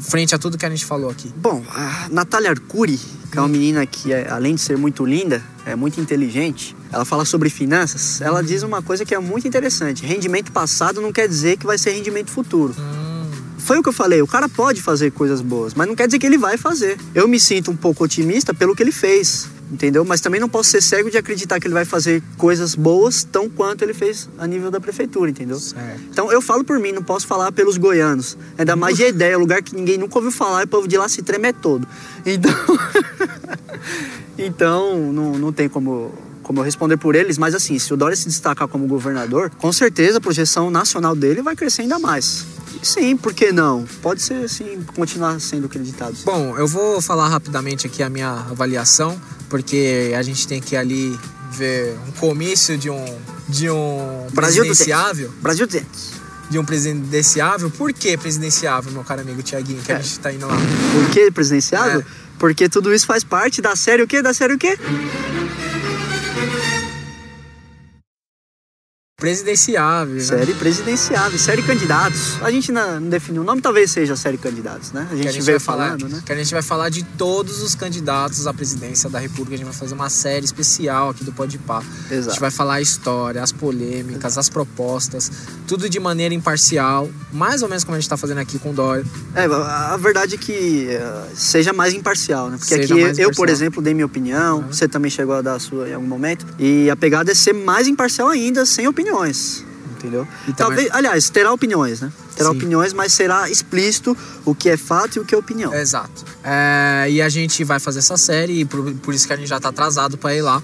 Frente a tudo que a gente falou aqui. Bom, a Natália Arcuri, que é uma menina que, além de ser muito linda, é muito inteligente, ela fala sobre finanças, ela diz uma coisa que é muito interessante. Rendimento passado não quer dizer que vai ser rendimento futuro. Foi o que eu falei, o cara pode fazer coisas boas, mas não quer dizer que ele vai fazer. Eu me sinto um pouco otimista pelo que ele fez, entendeu? Mas também não posso ser cego de acreditar que ele vai fazer coisas boas tão quanto ele fez a nível da prefeitura, entendeu? Certo. Então eu falo por mim, não posso falar pelos goianos. Ainda mais de ideia, lugar que ninguém nunca ouviu falar e o povo de lá se treme todo. Então não tem como eu responder por eles, mas assim, se o Dória se destacar como governador, com certeza a projeção nacional dele vai crescer ainda mais. E sim, por que não? Pode ser, sim, continuar sendo acreditado. Bom, eu vou falar rapidamente aqui a minha avaliação, porque a gente tem que ali ver um comício de um presidenciável. Brasil 200. De um presidenciável. Por que presidenciável, meu caro amigo Tiaguinho, que a gente tá indo lá? Por que presidenciável? Porque tudo isso faz parte da série o quê? Da série o quê? Presidenciável, né? Série presidenciável, série candidatos. A gente não definiu o nome, talvez seja série candidatos, né? A gente veio falando, né? Que a gente vai falar de todos os candidatos à presidência da República. A gente vai fazer uma série especial aqui do Podpah. Exato. A gente vai falar a história, as polêmicas, as propostas, tudo de maneira imparcial, mais ou menos como a gente tá fazendo aqui com o Dória. A verdade é que seja mais imparcial, né? Porque Seja aqui mais eu, imparcial. por exemplo, dei minha opinião, você também chegou a dar a sua em algum momento. E a pegada é ser mais imparcial ainda, sem opiniões. Entendeu? E Talvez, aliás, terá opiniões, né? Terá Sim. opiniões, mas será explícito o que é fato e o que é opinião. Exato. E a gente vai fazer essa série, e por isso que a gente já tá atrasado pra ir lá.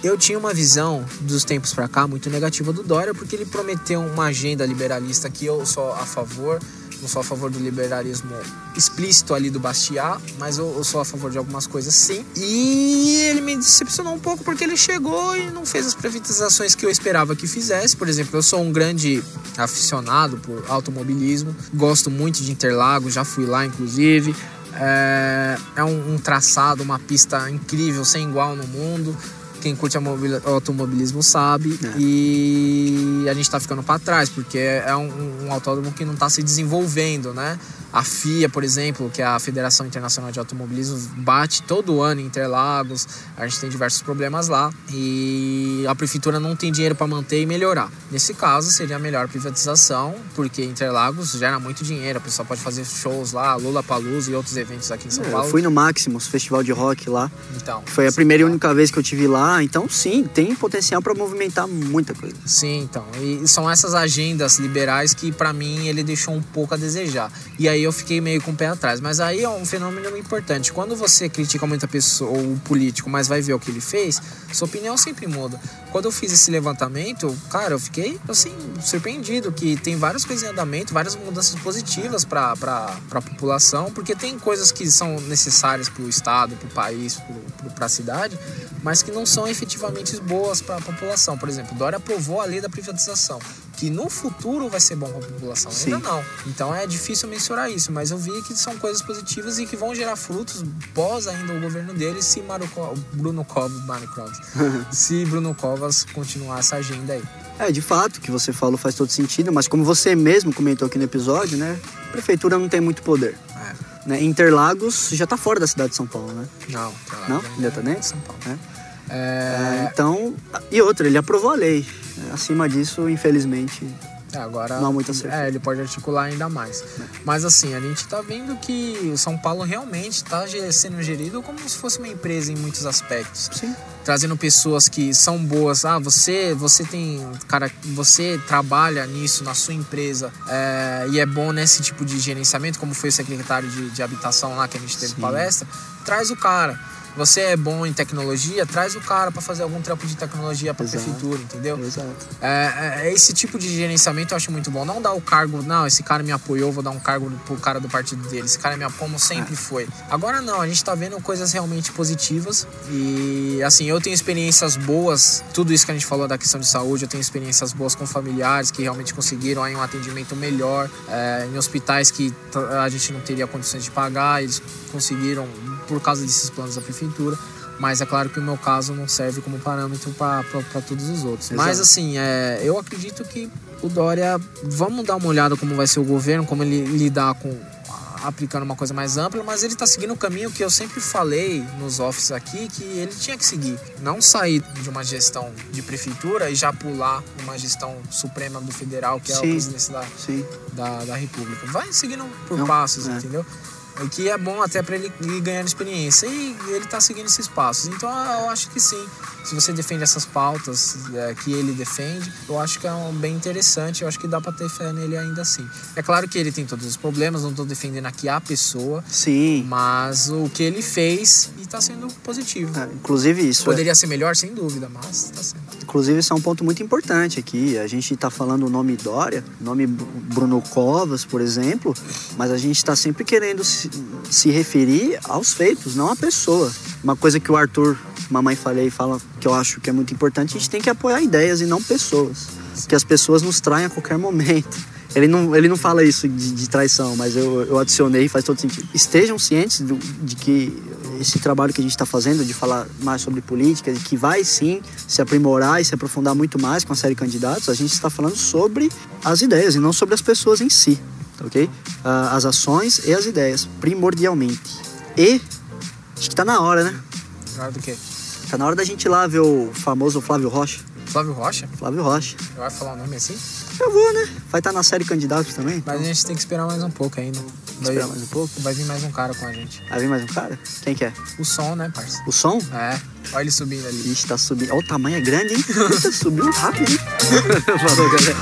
Eu tinha uma visão dos tempos pra cá muito negativa do Dória, porque ele prometeu uma agenda liberalista que eu sou a favor. Não sou a favor do liberalismo explícito ali do Bastiat, mas eu sou a favor de algumas coisas sim. E ele me decepcionou um pouco porque ele chegou e não fez as privatizações que eu esperava que fizesse. Por exemplo, eu sou um grande aficionado por automobilismo, gosto muito de Interlagos, já fui lá inclusive. É um traçado, uma pista incrível, sem igual no mundo. Quem curte automobilismo sabe. E a gente tá ficando para trás, porque é um autódromo que não tá se desenvolvendo, né? A FIA, por exemplo, que é a Federação Internacional de Automobilismo, bate todo ano em Interlagos. A gente tem diversos problemas lá e a prefeitura não tem dinheiro para manter e melhorar. Nesse caso, seria a melhor privatização, porque Interlagos gera muito dinheiro. A pessoa pode fazer shows lá, Lollapalooza e outros eventos aqui em São Paulo. Eu fui no Maximus, festival de rock lá. Então, foi a primeira e única vez que eu tive lá. Então, sim, tem potencial para movimentar muita coisa. Sim, então. E são essas agendas liberais que, para mim, ele deixou um pouco a desejar. E aí eu fiquei meio com o pé atrás. Mas aí é um fenômeno importante. Quando você critica muita pessoa ou o político, mas vai ver o que ele fez, sua opinião sempre muda. Quando eu fiz esse levantamento, cara, eu fiquei, assim, surpreendido que tem várias coisas em andamento, várias mudanças positivas para a população, porque tem coisas que são necessárias para o Estado, para o país, para a cidade, mas que não são efetivamente boas para a população. Por exemplo, Dória aprovou a lei da privatização, que no futuro vai ser bom para a população. Sim. Ainda não. Então é difícil mensurar isso, mas eu vi que são coisas positivas e que vão gerar frutos pós ainda o governo dele, se Bruno Covas continuar essa agenda aí. De fato, o que você falou faz todo sentido, mas como você mesmo comentou aqui no episódio, né? A prefeitura não tem muito poder. né? Interlagos já tá fora da cidade de São Paulo, né? Não, Ainda tá dentro? São Paulo. Né? Então, e outra, ele aprovou a lei. Acima disso, infelizmente, agora não há muita certeza. ele pode articular ainda mais. Mas assim, a gente tá vendo que o São Paulo realmente tá sendo gerido como se fosse uma empresa em muitos aspectos. Sim. Trazendo pessoas que são boas. Você tem, cara, você trabalha nisso na sua empresa e é bom nesse tipo de gerenciamento, como foi o secretário de habitação lá que a gente teve palestra, traz o cara. Você é bom em tecnologia, traz o cara para fazer algum trampo de tecnologia para a prefeitura, entendeu? Exato. Esse tipo de gerenciamento eu acho muito bom. Não dar o cargo, não, esse cara me apoiou, vou dar um cargo pro cara do partido dele. Esse cara me apoia como sempre foi. Agora não, a gente tá vendo coisas realmente positivas e, assim, eu tenho experiências boas, tudo isso que a gente falou da questão de saúde, eu tenho experiências boas com familiares que realmente conseguiram aí um atendimento melhor, em hospitais que a gente não teria condições de pagar, eles conseguiram por causa desses planos da prefeitura, mas é claro que o meu caso não serve como parâmetro para todos os outros. Exato. Mas assim, eu acredito que o Dória, vamos dar uma olhada como vai ser o governo, como ele lidar com aplicando uma coisa mais ampla, mas ele está seguindo o caminho que eu sempre falei nos offices aqui, que ele tinha que seguir. Não sair de uma gestão de prefeitura e já pular uma gestão suprema do federal, que é a presidência da República. Vai seguindo por passos, entendeu? O que é bom até para ele ir ganhando experiência. E ele está seguindo esses passos. Então eu acho que sim. Se você defende essas pautas que ele defende, eu acho que é bem interessante. Eu acho que dá para ter fé nele ainda assim. É claro que ele tem todos os problemas. Não estou defendendo aqui a pessoa. Sim. Mas o que ele fez está sendo positivo. Inclusive isso. Poderia ser melhor, sem dúvida, mas está sendo. Inclusive isso é um ponto muito importante aqui. A gente está falando o nome Dória, o nome Bruno Covas, por exemplo, mas a gente está sempre querendo se referir aos feitos, não à pessoa. Uma coisa que o Arthur, mamãe falei, fala que eu acho que é muito importante, a gente tem que apoiar ideias e não pessoas. Que as pessoas nos traem a qualquer momento. Ele não fala isso de traição, mas eu adicionei e faz todo sentido. Estejam cientes de que esse trabalho que a gente está fazendo, de falar mais sobre política, e que vai sim se aprimorar e se aprofundar muito mais com a série Candidatos, a gente está falando sobre as ideias e não sobre as pessoas em si, ok? As ações e as ideias, primordialmente. E acho que tá na hora, né? Na hora do quê? Tá na hora da gente ir lá ver o famoso Flávio Rocha. Flávio Rocha? Flávio Rocha. Vai falar o nome assim? Eu vou, né? Vai estar na série Candidatos também. Mas a gente tem que esperar mais um pouco ainda. Esperar mais um pouco? Vai vir mais um cara com a gente. Vai vir mais um cara? Quem que é? O Som, né, parça? O Som? É. Olha ele subindo ali. Ixi, tá subindo. Olha, o tamanho é grande, hein? Subiu rápido, hein? Falou, galera.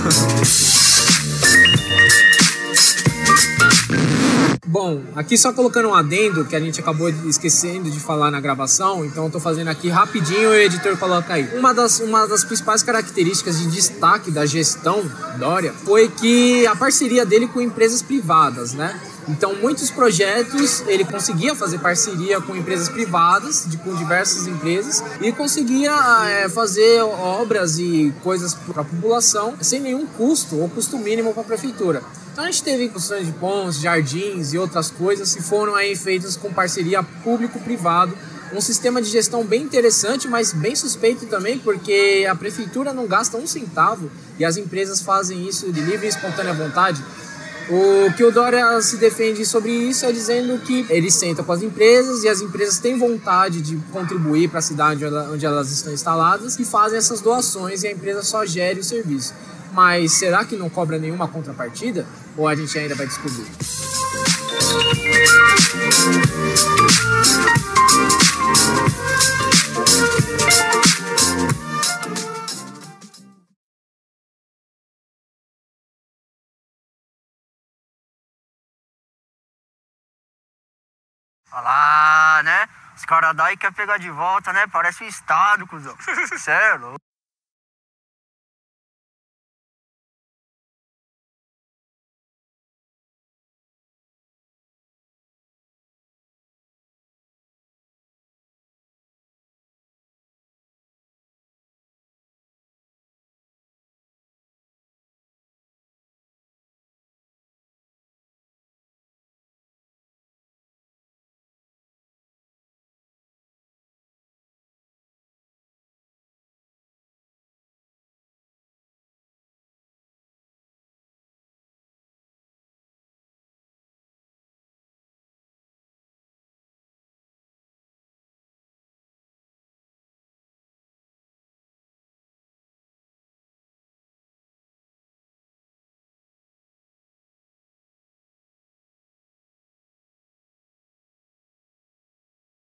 Bom, aqui só colocando um adendo que a gente acabou esquecendo de falar na gravação, então eu tô fazendo aqui rapidinho e o editor coloca aí. Uma das principais características de destaque da gestão Dória foi que a parceria dele com empresas privadas, né? Então, muitos projetos ele conseguia fazer parceria com empresas privadas, com diversas empresas, e conseguia fazer obras e coisas para a população sem nenhum custo ou custo mínimo para a prefeitura. Então, a gente teve construções de pontes, jardins e outras coisas que foram aí feitas com parceria público-privado. Um sistema de gestão bem interessante, mas bem suspeito também, porque a prefeitura não gasta um centavo e as empresas fazem isso de livre e espontânea vontade. O que o Dória se defende sobre isso é dizendo que ele senta com as empresas e as empresas têm vontade de contribuir para a cidade onde elas estão instaladas e fazem essas doações e a empresa só gere o serviço. Mas será que não cobra nenhuma contrapartida? Ou a gente ainda vai descobrir? Olha lá, né? Os caras daí quer pegar de volta, né? Parece um estado, cuzão. Sério?